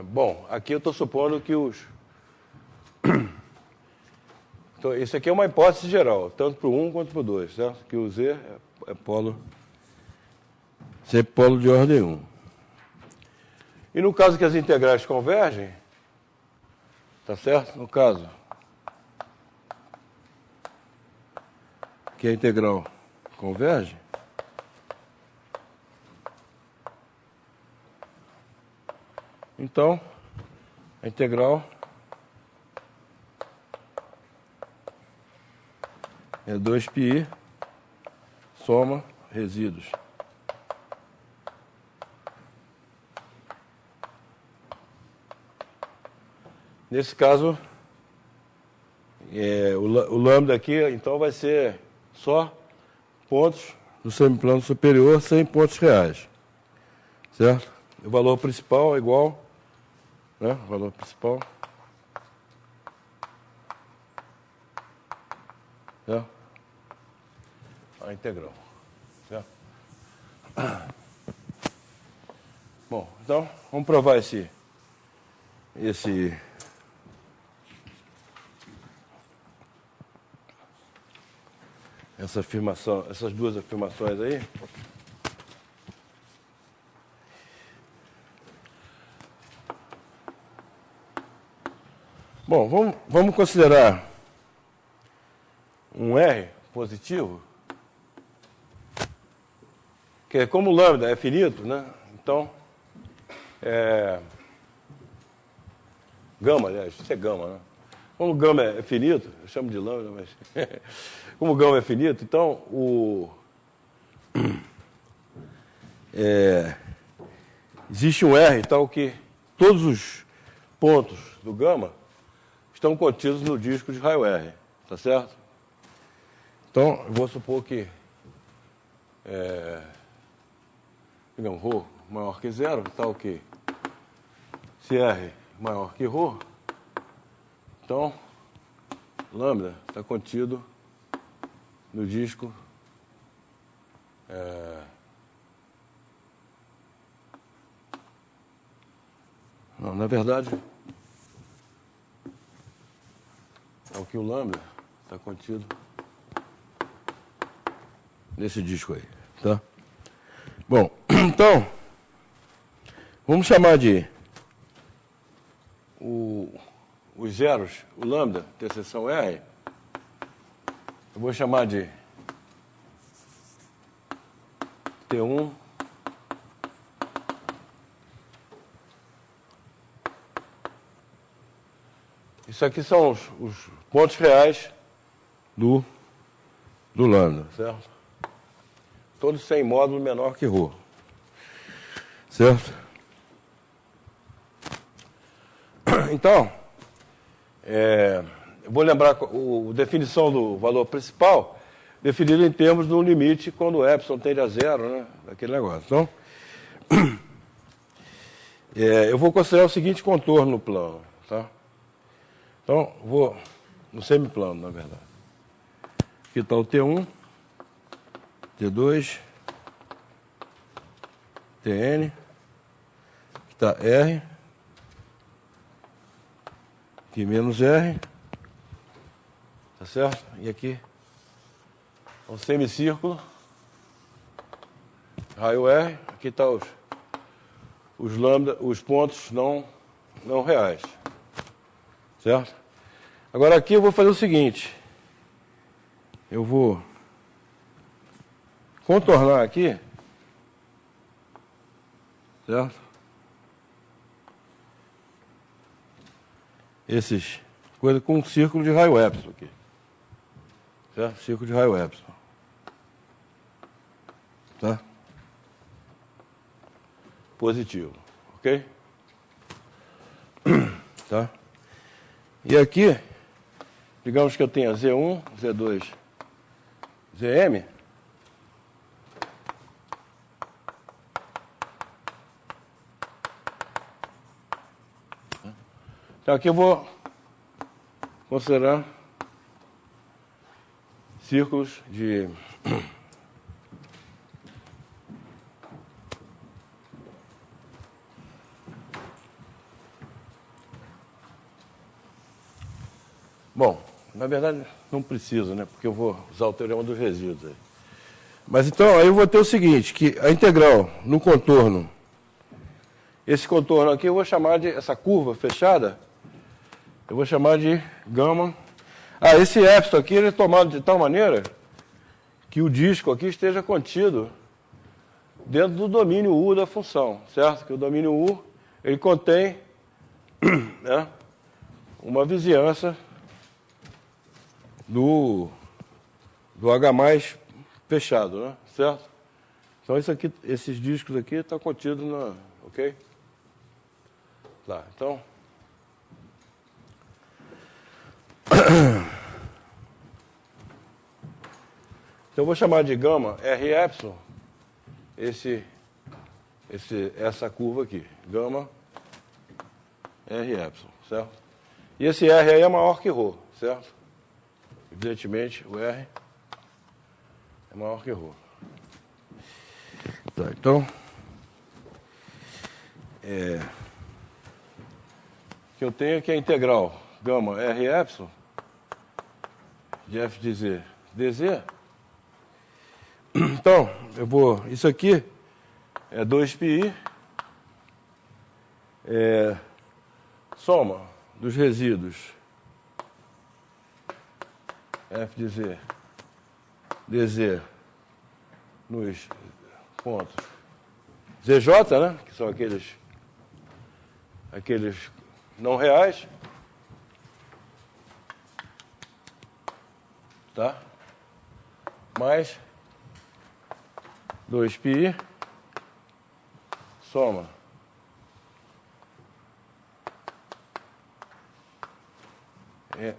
A: bom, aqui eu estou supondo que os... Então, isso aqui é uma hipótese geral, tanto para o 1 quanto para o 2, certo? Que o z é polo... sempre polo de ordem 1. E no caso que as integrais convergem, tá certo? No caso que a integral converge, então a integral é 2πi soma resíduos nesse caso o lambda aqui então vai ser só pontos no semiplano superior sem pontos reais, certo? O valor principal é igual, né? O valor principal, né? A integral, certo? Bom, então vamos provar essa afirmação, essas duas afirmações aí. Bom, vamos considerar um R positivo, que é como o lambda é finito, né? Então, gama, aliás, isso é gama, né? Como gama é finito, eu chamo de lambda, mas como gama é finito, então existe um R tal que todos os pontos do gama estão contidos no disco de raio R, tá certo? Então, eu vou supor que, digamos, ρ maior que zero, tal que se R maior que ρ, então, lambda está contido no disco não, na verdade, é o que o lambda está contido nesse disco aí, tá? Bom, então, vamos chamar de os zeros, o lambda, interseção R, eu vou chamar de T1, isso aqui são os pontos reais do lambda, certo? Todos sem módulo menor que ρ, certo? Então, eu vou lembrar a definição do valor principal, definido em termos do limite quando o epsilon tende a zero, né? Aquele negócio. Então, eu vou considerar o seguinte contorno no plano, tá? Então, vou no semiplano, na verdade. Aqui está o T1, T2, Tn, aqui está R, aqui menos R, tá certo? E aqui é um semicírculo, raio R, aqui está os lambda, os pontos não reais, certo? Agora aqui eu vou fazer o seguinte, eu vou contornar aqui, certo? Esses coisas com um círculo de raio epsilon aqui, certo? Círculo de raio epsilon, tá? Positivo, ok? Tá? E aqui, digamos que eu tenha Z1, Z2, Zm. Então aqui eu vou considerar círculos de bom, na verdade não preciso, né? Porque eu vou usar o teorema dos resíduos aí. Mas então aí eu vou ter o seguinte, que a integral no contorno, esse contorno aqui eu vou chamar de, essa curva fechada, eu vou chamar de gama. Esse epsilon aqui ele é tomado de tal maneira que o disco aqui esteja contido dentro do domínio U da função, certo? Que o domínio U, ele contém né, uma vizinhança do H+ fechado, né? Certo? Então isso aqui, esses discos aqui estão contidos na, ok? Tá, então eu vou chamar de gama R epsilon essa curva aqui, gama R epsilon, certo? E esse R aí é maior que ρ, certo? Evidentemente, o R é maior que ρ. Tá, então, que eu tenho aqui a integral gama R epsilon de f de z dz. Então, isso aqui é 2πi, soma dos resíduos f de z, dz, nos pontos zj, né? Que são aqueles não reais, tá? Mais 2π soma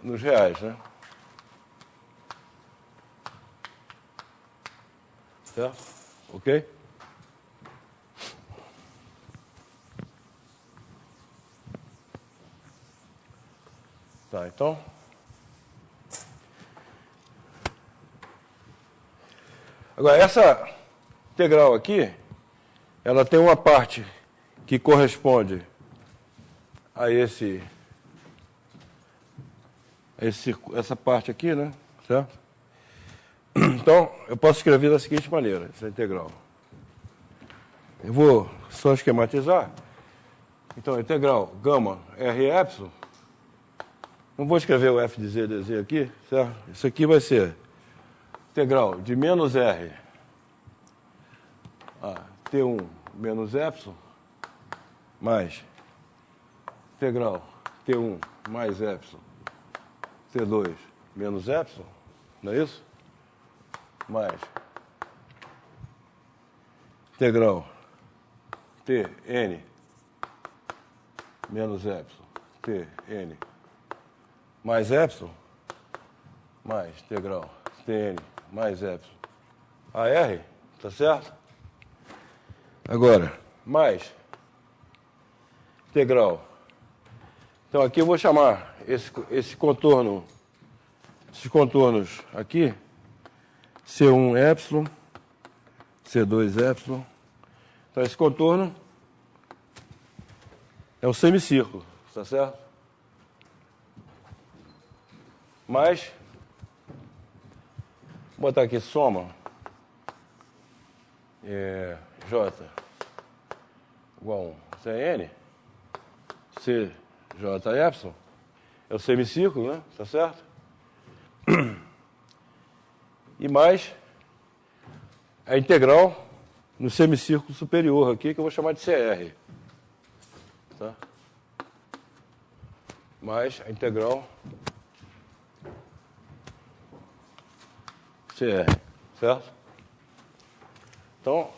A: nos reais, né? Certo? Ok? Tá, então. Agora, essa integral aqui, ela tem uma parte que corresponde a essa parte aqui, né? Certo? Então, eu posso escrever da seguinte maneira, essa integral. Eu vou só esquematizar. Então, a integral gama r epsilon. Não vou escrever o f de z dz aqui, certo? Isso aqui vai ser integral de menos r a t1 menos epsilon mais integral t1 mais epsilon t2 menos epsilon, não é isso? Mais integral tn menos epsilon tn mais epsilon mais integral tn mais epsilon AR, tá certo? Agora, mais integral. Então aqui eu vou chamar esse contorno, esses contornos aqui, C1 epsilon, C2 epsilon. Então esse contorno é um semicírculo, tá certo? Mais, vou botar aqui soma, J igual a Cn, CJ epsilon, é o semicírculo, né? Tá certo? E mais a integral no semicírculo superior aqui, que eu vou chamar de CR. Tá? Mais a integral CR, certo? Então,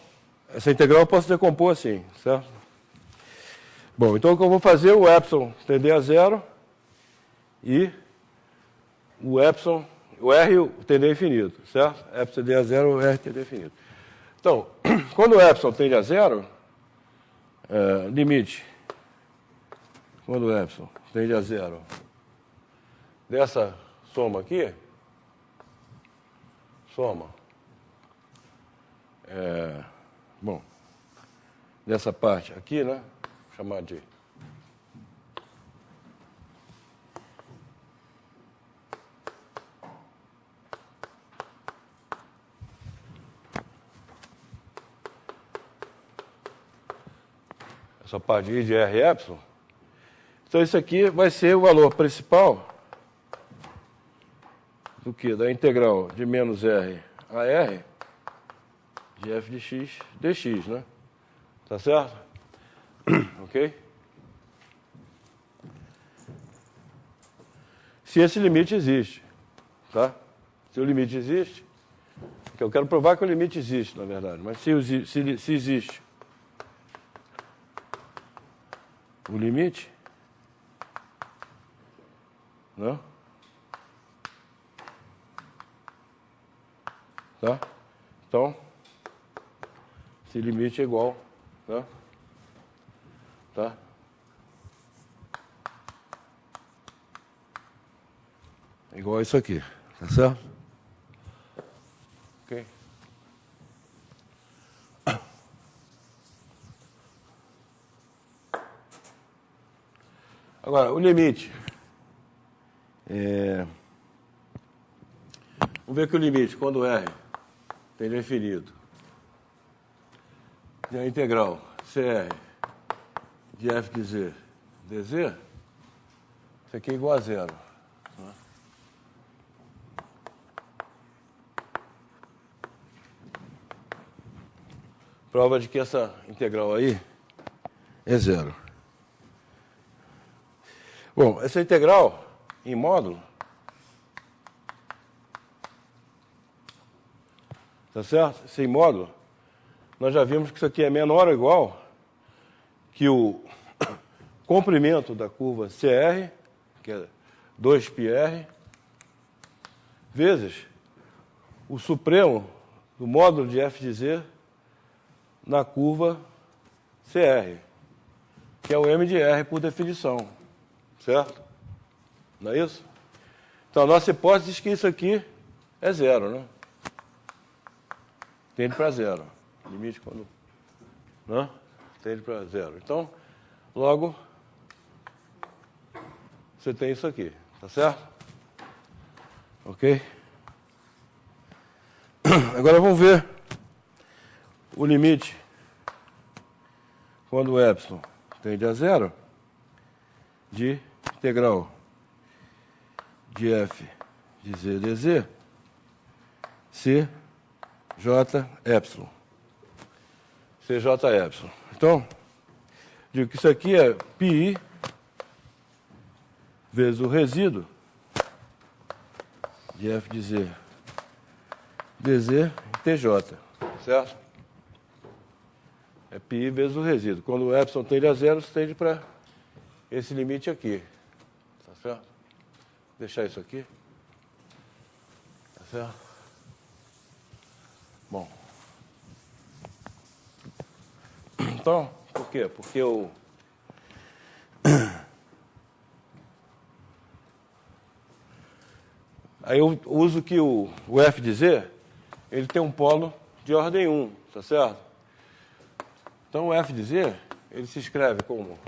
A: essa integral eu posso decompor assim, certo? Bom, então o que eu vou fazer? O epsilon tender a zero e o epsilon, o R tender a infinito, certo? Epsilon tender a zero, o R tender a infinito. Então, quando o epsilon tende a zero, limite, quando o epsilon tende a zero dessa soma aqui, soma, bom, dessa parte aqui, né? Vou chamar de essa parte I de R epsilon. Então isso aqui vai ser o valor principal do que? Da integral de menos R a R de f de x dx, né? Tá certo? Ok? Se esse limite existe, tá? Se o limite existe, que eu quero provar que o limite existe, na verdade, mas se existe o limite, né? Tá? Então, esse limite é igual, né? Tá? É igual a isso aqui, tá certo? Ok. Agora, o limite. Vamos ver que o limite, quando R tende a infinito, e a integral CR de f de z dz, isso aqui é igual a zero. Prova de que essa integral aí é zero. Bom, essa integral em módulo, tá certo? Sem módulo, nós já vimos que isso aqui é menor ou igual que o comprimento da curva CR, que é 2πr, vezes o supremo do módulo de f de z na curva CR, que é o m de r por definição, certo? Não é isso? Então, a nossa hipótese diz que isso aqui é zero, né? Tende para zero. Limite quando... Né? Tende para zero. Então, logo, você tem isso aqui, tá certo? Ok? Agora vamos ver o limite quando o epsilon tende a zero de integral de f de z dz c j epsilon. Cj epsilon. Então, digo que isso aqui é πi vezes o resíduo de f de z dz em tj, certo? É π vezes o resíduo. Quando o epsilon tende a zero, você tende para esse limite aqui, tá certo? Vou deixar isso aqui, tá certo? Bom. Então, por quê? Porque eu... Aí eu uso que o f de z, ele tem um polo de ordem 1, tá certo? Então, o f de z, ele se escreve como,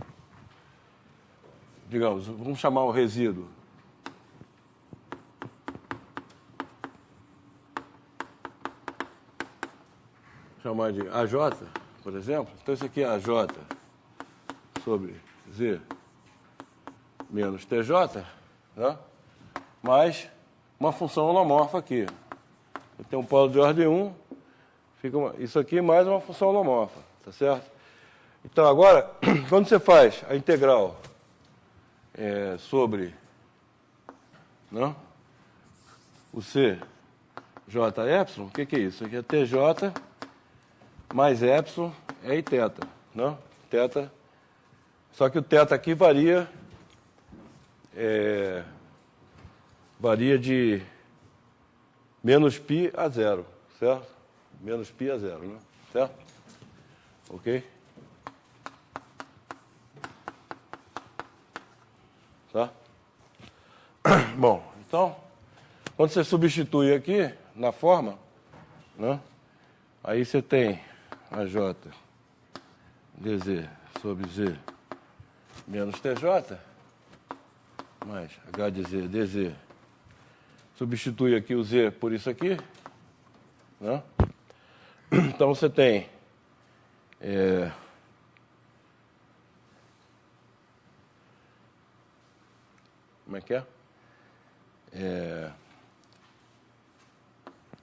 A: digamos, vamos chamar o resíduo chamar de AJ, por exemplo. Então, isso aqui é AJ sobre Z menos TJ, né? Mais uma função holomorfa aqui. Tem um polo de ordem 1, fica isso aqui mais uma função holomorfa, tá certo? Então, agora, quando você faz a integral sobre, né, o C J epsilon, o que é isso? Isso aqui é TJ mais epsilon é i θ, né? Θ, só que o θ aqui varia de menos π a zero, certo? Menos π a zero, né? Certo? Ok? Tá? Bom, então, quando você substitui aqui na forma, né? Aí você tem AJ dz sobre z menos TJ mais h de z dz. Substitui aqui o z por isso aqui, né? Então você tem como é que é?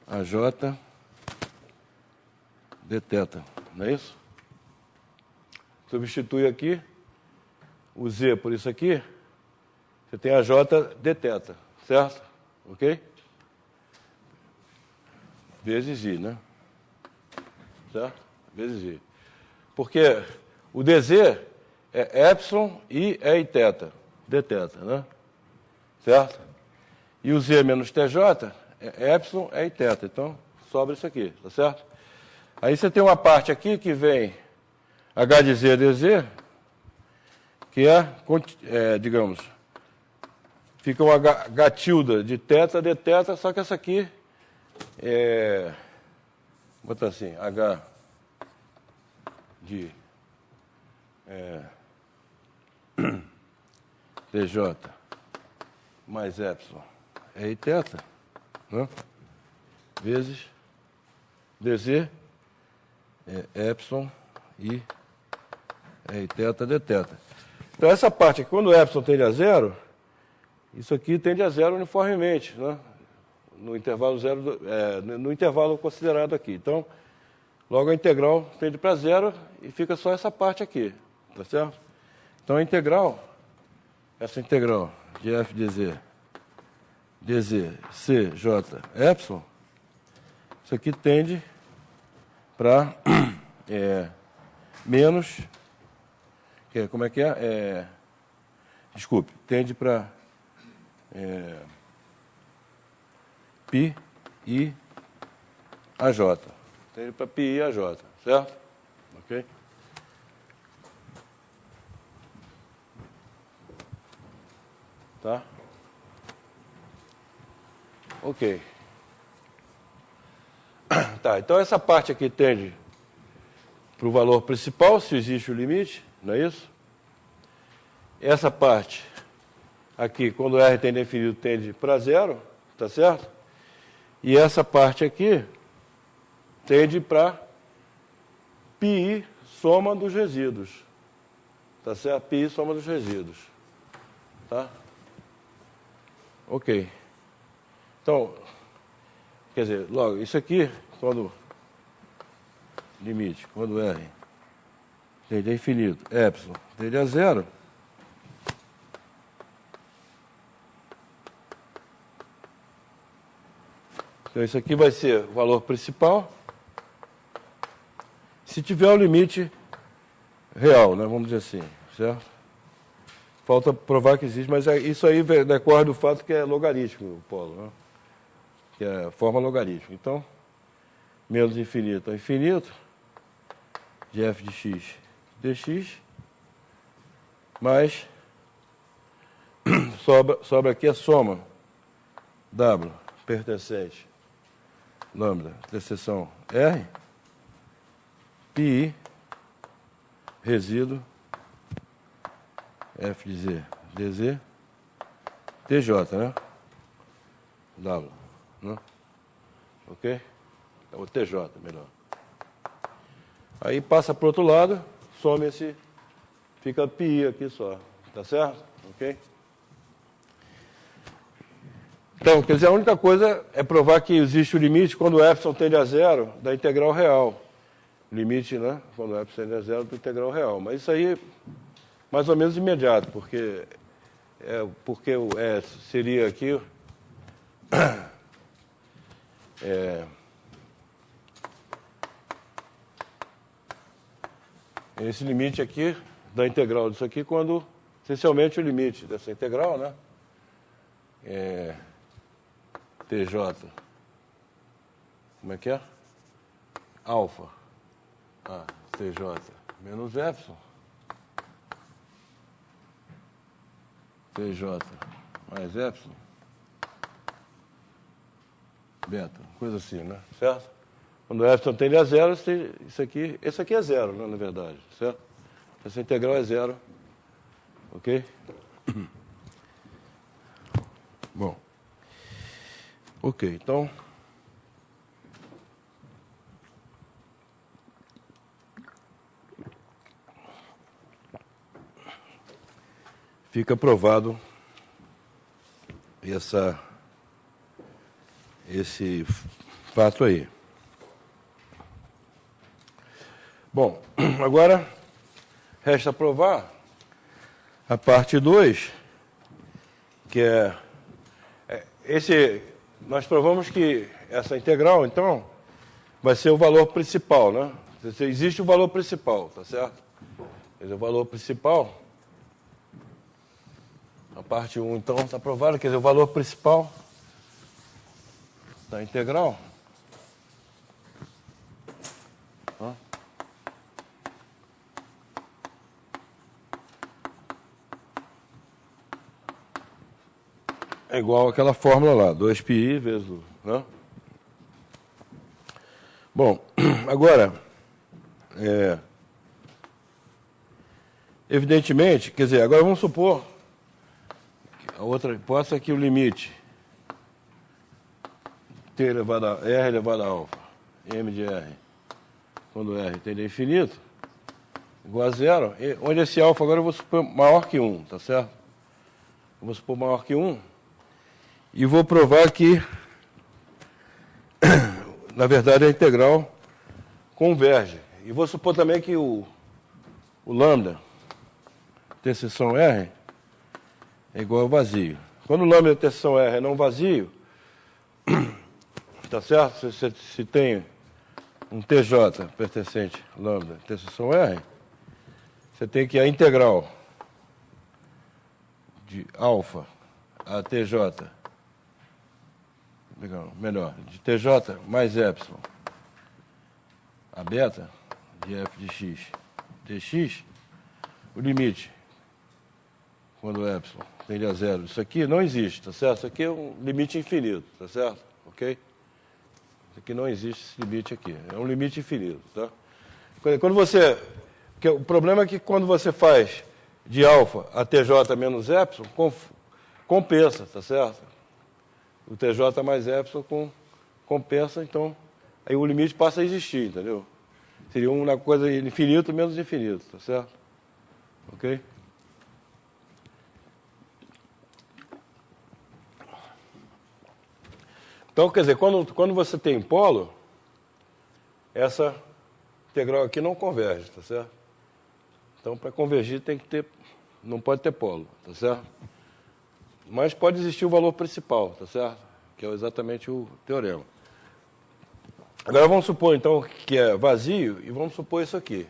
A: AJ dθ, não é isso? Substitui aqui o z por isso aqui, você tem a j dθ, certo? Ok? Vezes i, né? Certo? Vezes i. Porque o dz é epsilon e é i θ, dθ, né? Certo? E o z menos tj é epsilon é i θ, então sobra isso aqui, tá certo? Aí você tem uma parte aqui que vem h de z dz, que digamos, fica um h tilde de θ dθ, só que essa aqui vou botar assim, h de tj mais epsilon é i θ, né? Vezes dz epsilon e i θ dθ. Então, essa parte aqui, quando o epsilon tende a zero, isso aqui tende a zero uniformemente, né? No intervalo zero, no intervalo considerado aqui. Então, Logo, a integral tende para zero e fica só essa parte aqui, tá certo? Então, a integral, essa integral de f de z, dz, c, j, epsilon, isso aqui tende para menos, como é que é? Desculpe, tende para π i a j. Tende para π i a j, certo? Ok? Tá? Ok. Tá, então essa parte aqui tende para o valor principal, se existe o limite, não é isso? Essa parte aqui, quando R tem definido, tende para zero, tá certo? E essa parte aqui tende para πi soma dos resíduos, tá certo? Πi soma dos resíduos, tá? Ok. Então, quer dizer, logo, isso aqui, quando limite, quando R tende a infinito, epsilon tende a zero, então isso aqui vai ser o valor principal, se tiver o limite real, né, vamos dizer assim, certo? Falta provar que existe, mas isso aí decorre do fato que é logarítmico o polo, né? Que é a forma logarítmica. Então, menos infinito a infinito, de f de x dx, mais sobra aqui a soma w pertencente lambda interseção r, πi resíduo f de z dz tj, né? W, né? Ok? É o tj, melhor. Aí passa para o outro lado, some esse, fica πi aqui só, tá certo? Ok? Então, quer dizer, a única coisa é provar que existe o limite quando o epsilon tende a zero da integral real. Limite, né? Quando o epsilon tende a zero da integral real. Mas isso aí é mais ou menos imediato, porque o S seria aqui esse limite aqui da integral disso aqui, quando essencialmente o limite dessa integral, né? TJ, como é que é? Alfa, TJ menos epsilon, TJ mais epsilon, beta, coisa assim, né? Certo? Quando o epsilon tende a zero, esse aqui é zero, né, na verdade, certo? Essa integral é zero, ok? Bom, ok, então fica provado esse fato aí. Bom, agora resta provar a parte 2, que nós provamos que essa integral, então, vai ser o valor principal, né? Existe o valor principal, tá certo? Quer dizer, o valor principal, a parte 1, então, está provado, quer dizer, o valor principal da integral é igual àquela fórmula lá, 2πi vezes u, né? Bom, agora, evidentemente, quer dizer, agora vamos supor, a outra hipótese é que o limite t elevado a r elevado a alfa, m de r, quando r tende a infinito, igual a zero, onde esse alfa agora eu vou supor maior que 1, tá certo? Eu vou supor maior que 1, e vou provar que, na verdade, a integral converge. E vou supor também que o lambda, interseção R, é igual ao vazio. Quando o lambda interseção R é não vazio, tá certo? Se tem um TJ pertencente lambda interseção R, você tem que a integral de alfa a TJ, melhor, de TJ mais epsilon a beta de f de x dx, o limite, quando epsilon tende a zero, isso aqui não existe, tá certo? Isso aqui é um limite infinito, tá certo? Ok? Isso aqui não existe, esse limite aqui, é um limite infinito, tá? Quando você... o problema é que quando você faz de alfa a TJ menos epsilon, compensa, tá certo? O TJ mais epsilon compensa, então, aí o limite passa a existir, entendeu? Seria uma coisa infinito menos infinito, tá certo? Ok? Então, quer dizer, quando você tem polo, essa integral aqui não converge, tá certo? Então, para convergir tem que ter, não pode ter polo, tá certo? Mas pode existir o valor principal, tá certo? Que é exatamente o teorema. Agora vamos supor, então, que é vazio, e vamos supor isso aqui,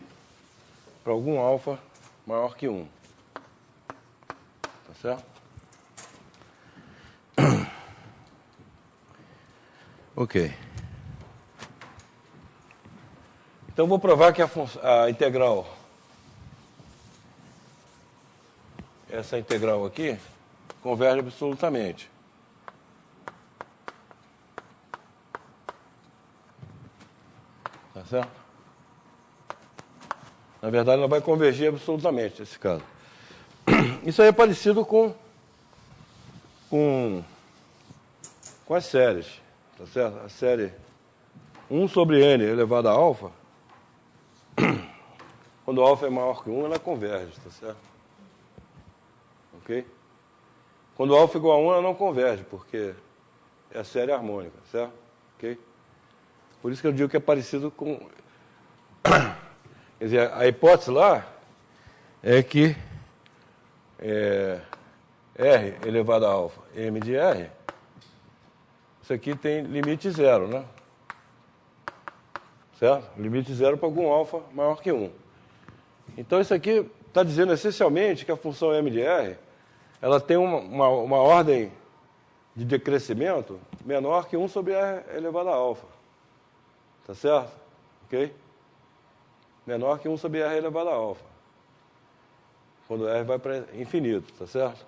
A: para algum alfa maior que 1. Tá certo? Ok. Então, vou provar que a integral, essa integral aqui, converge absolutamente. Tá certo? Na verdade, ela vai convergir absolutamente, nesse caso. Isso aí é parecido com as séries, tá certo? A série 1 sobre n elevado a alfa, quando alfa é maior que 1, ela converge, tá certo? Ok? Quando alfa é igual a 1, ela não converge, porque é a série harmônica, certo? Ok? Por isso que eu digo que é parecido com... Quer dizer, a hipótese lá é que R elevado a alfa, M de R, isso aqui tem limite zero, né? Certo? Limite zero para algum alfa maior que 1. Então, isso aqui está dizendo essencialmente que a função M de R ela tem uma ordem de decrescimento menor que 1 sobre R elevado a alfa. Tá certo? Ok? Menor que 1 sobre R elevado a alfa. Quando R vai para infinito, tá certo?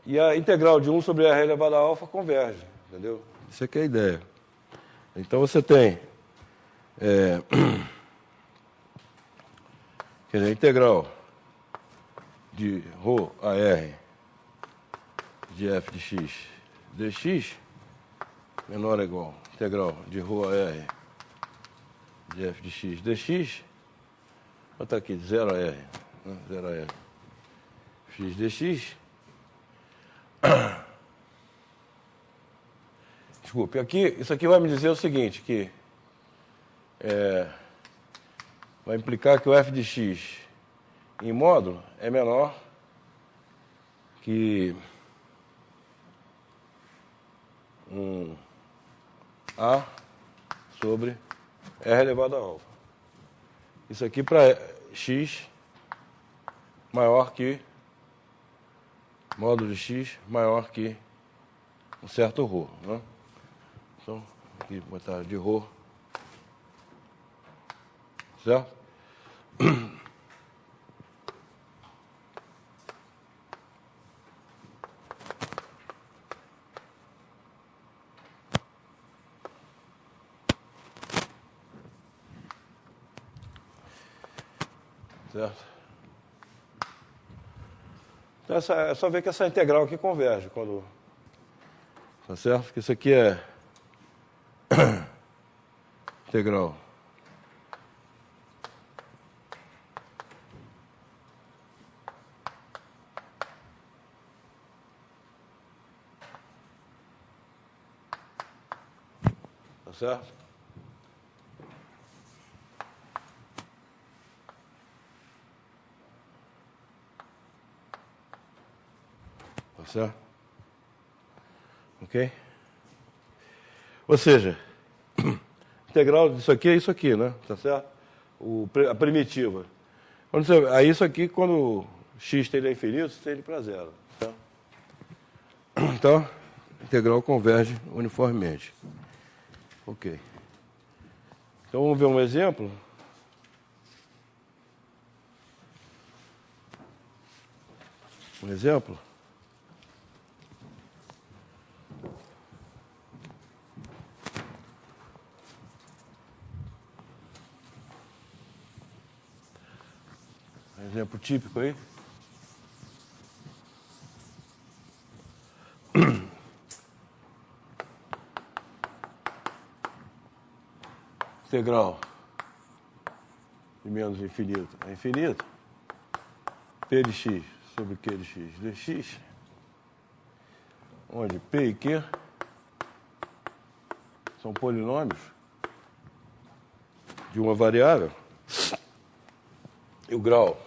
A: E a integral de 1 sobre R elevado a alfa converge, entendeu? Isso aqui é a ideia. Então você tem... quer dizer, a integral de ρ a R de f de x dx menor ou igual a integral de ρ a R de f de x dx, vou botar aqui, 0 a R, né? 0 a R, x dx. Desculpe, aqui, isso aqui vai me dizer o seguinte, que vai implicar que o f de x em módulo é menor que A sobre R elevado a alfa. Isso aqui para x maior que módulo de x maior que um certo ρ, né? Então, aqui botar de ρ, certo? Certo? Então, é só ver que essa integral aqui converge quando... Tá certo? Porque isso aqui é integral tá certo? certo? Ok? Ou seja, integral disso aqui é isso aqui, né? Tá certo? A primitiva. Aí isso aqui, quando x tende a infinito, você tende para zero. Certo? Então, a integral converge uniformemente. Ok. Então vamos ver um exemplo. Um exemplo. Um exemplo típico aí. Integral de menos infinito a infinito. P de x sobre Q de x dx. Onde P e Q são polinômios de uma variável. E o grau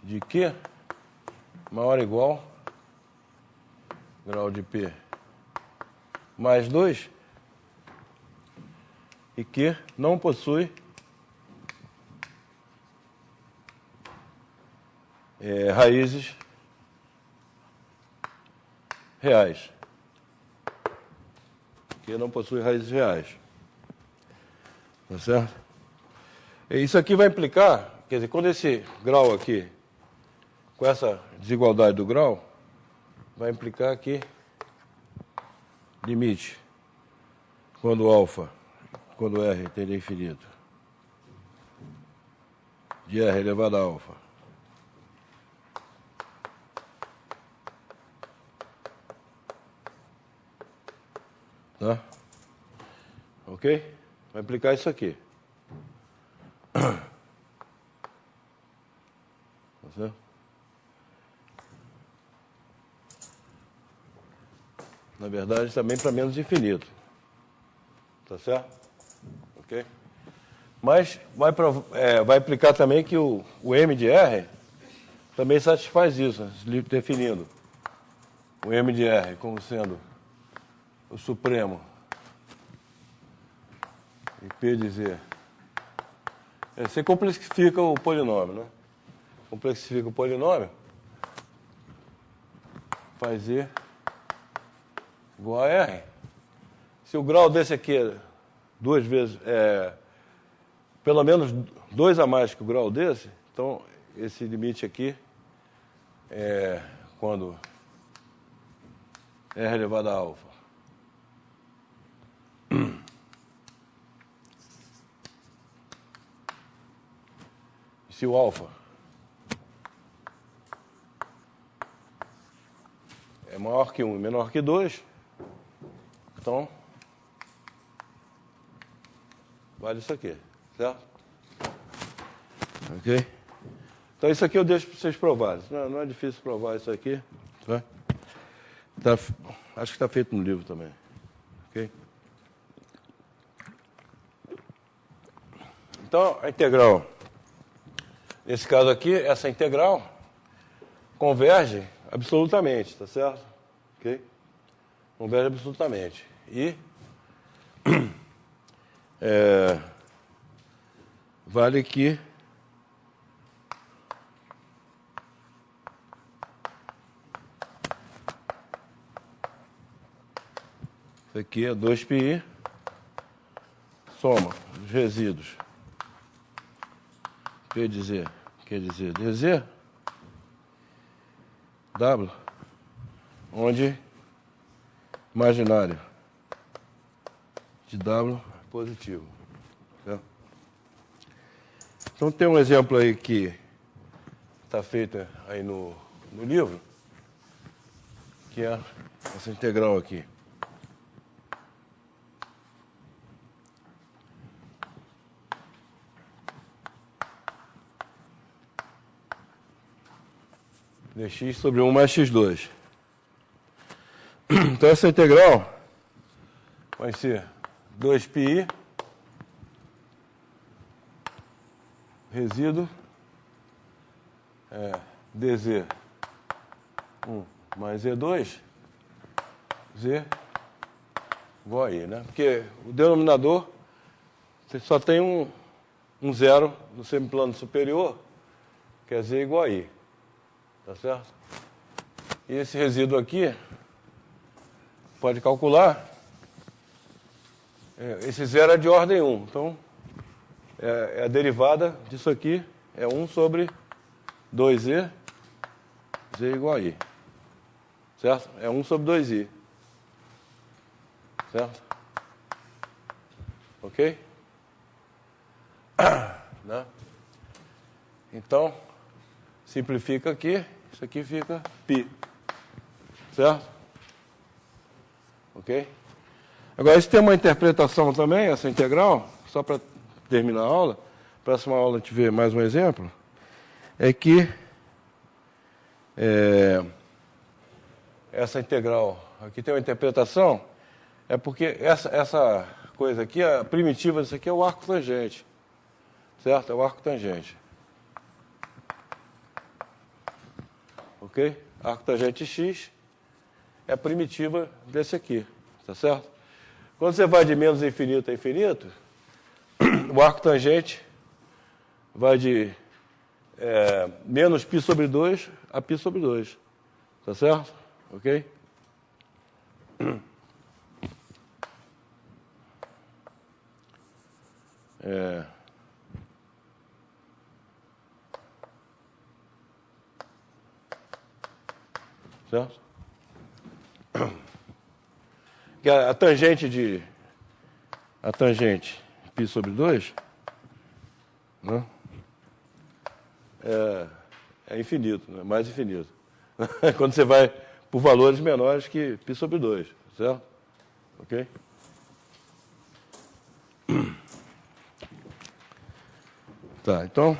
A: de Q maior ou igual grau de P mais 2 e Q não possui raízes reais. Q não possui raízes reais. Tá certo? E isso aqui vai implicar, quer dizer, quando esse grau aqui, com essa desigualdade do grau, vai implicar que limite quando R tende a infinito, de R elevado a alfa, tá? Ok? Vai implicar isso aqui. Tá certo? Na verdade, também para menos infinito. Tá certo? Ok? Mas vai implicar também que o M de R também satisfaz isso, definindo o M de R como sendo o supremo e P de Z. Você complexifica o polinômio, né? Complexifica o polinômio, faz Z igual a R. Se o grau desse aqui é duas vezes, pelo menos 2 a mais que o grau desse, então esse limite aqui é quando R elevado a alfa se o alfa é maior que 1 e menor que 2, então vale isso aqui, certo? Ok? Então isso aqui eu deixo para vocês provarem. Não é difícil provar isso aqui. Tá? Acho que está feito no livro também. Ok? Então a integral, nesse caso aqui, essa integral converge absolutamente, tá certo? Ok? Converge absolutamente. E vale que isso aqui é 2πi, soma os resíduos P de Z, Q de Z, dz, W, onde imaginário de W é positivo. Certo? Então tem um exemplo aí que está feito aí no livro, que é essa integral aqui. Dx sobre 1 mais x2. Então essa integral vai ser 2πi resíduo dz 1 mais Z2, Z igual a I, né? Porque o denominador, você só tem um zero no semiplano superior, que é Z igual a I. Tá certo? E esse resíduo aqui, pode calcular, esse zero é de ordem 1. Então, é a derivada disso aqui, é 1 sobre 2Z, Z igual a I. Certo? É 1 sobre 2I. Certo? Ok? Né? Então, simplifica aqui, isso aqui fica π. Certo? Ok? Agora, isso tem uma interpretação também, essa integral, só para terminar a aula. Próxima aula a gente vê mais um exemplo. É que essa integral aqui tem uma interpretação, é porque essa coisa aqui, a primitiva disso aqui é o arco tangente. Certo? É o arco tangente. Ok? Arco tangente x é a primitiva desse aqui. Tá certo? Quando você vai de menos infinito a infinito, o arco tangente vai de menos π sobre 2 a π sobre 2. Tá certo? Ok? Certo? Que a tangente π sobre 2, né, é infinito, né, mais infinito. Quando você vai por valores menores que π sobre 2, certo? Ok? Tá, então...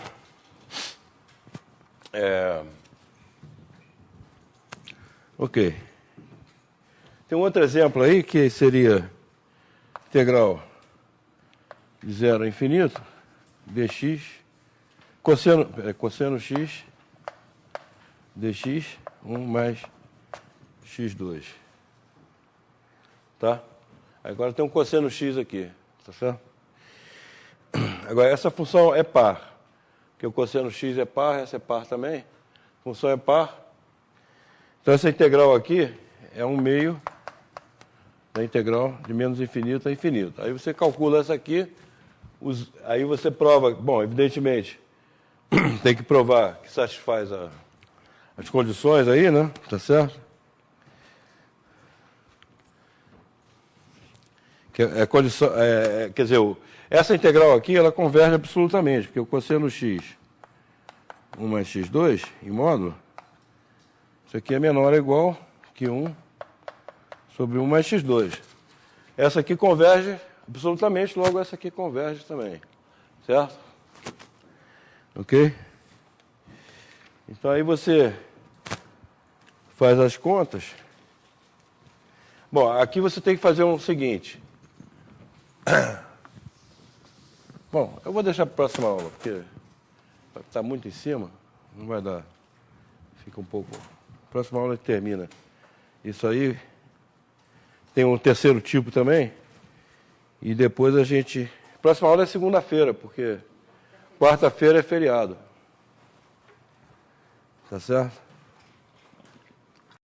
A: Ok. Tem um outro exemplo aí que seria integral de 0 a infinito, dx, cosseno x, dx, 1 mais x2. Tá? Agora tem um cosseno x aqui, tá certo? Agora, essa função é par, porque o cosseno x é par, essa é par também. A função é par. Então, essa integral aqui é 1/2 da integral de menos infinito a infinito. Aí você calcula essa aqui, aí você prova, bom, evidentemente, tem que provar que satisfaz as condições aí, né? Tá certo? Quer dizer, essa integral aqui, ela converge absolutamente, porque o cosseno x, 1 mais x2, em módulo, isso aqui é menor ou igual que 1 sobre 1 mais x2. Essa aqui converge absolutamente, logo essa aqui converge também. Certo? Ok? Então aí você faz as contas. Bom, aqui você tem que fazer o seguinte. Bom, eu vou deixar para a próxima aula, porque está muito em cima, não vai dar. Fica um pouco... Próxima aula termina. Isso aí. Tem um terceiro tipo também. E depois a gente... Próxima aula é segunda-feira, porque quarta-feira é feriado. Tá certo?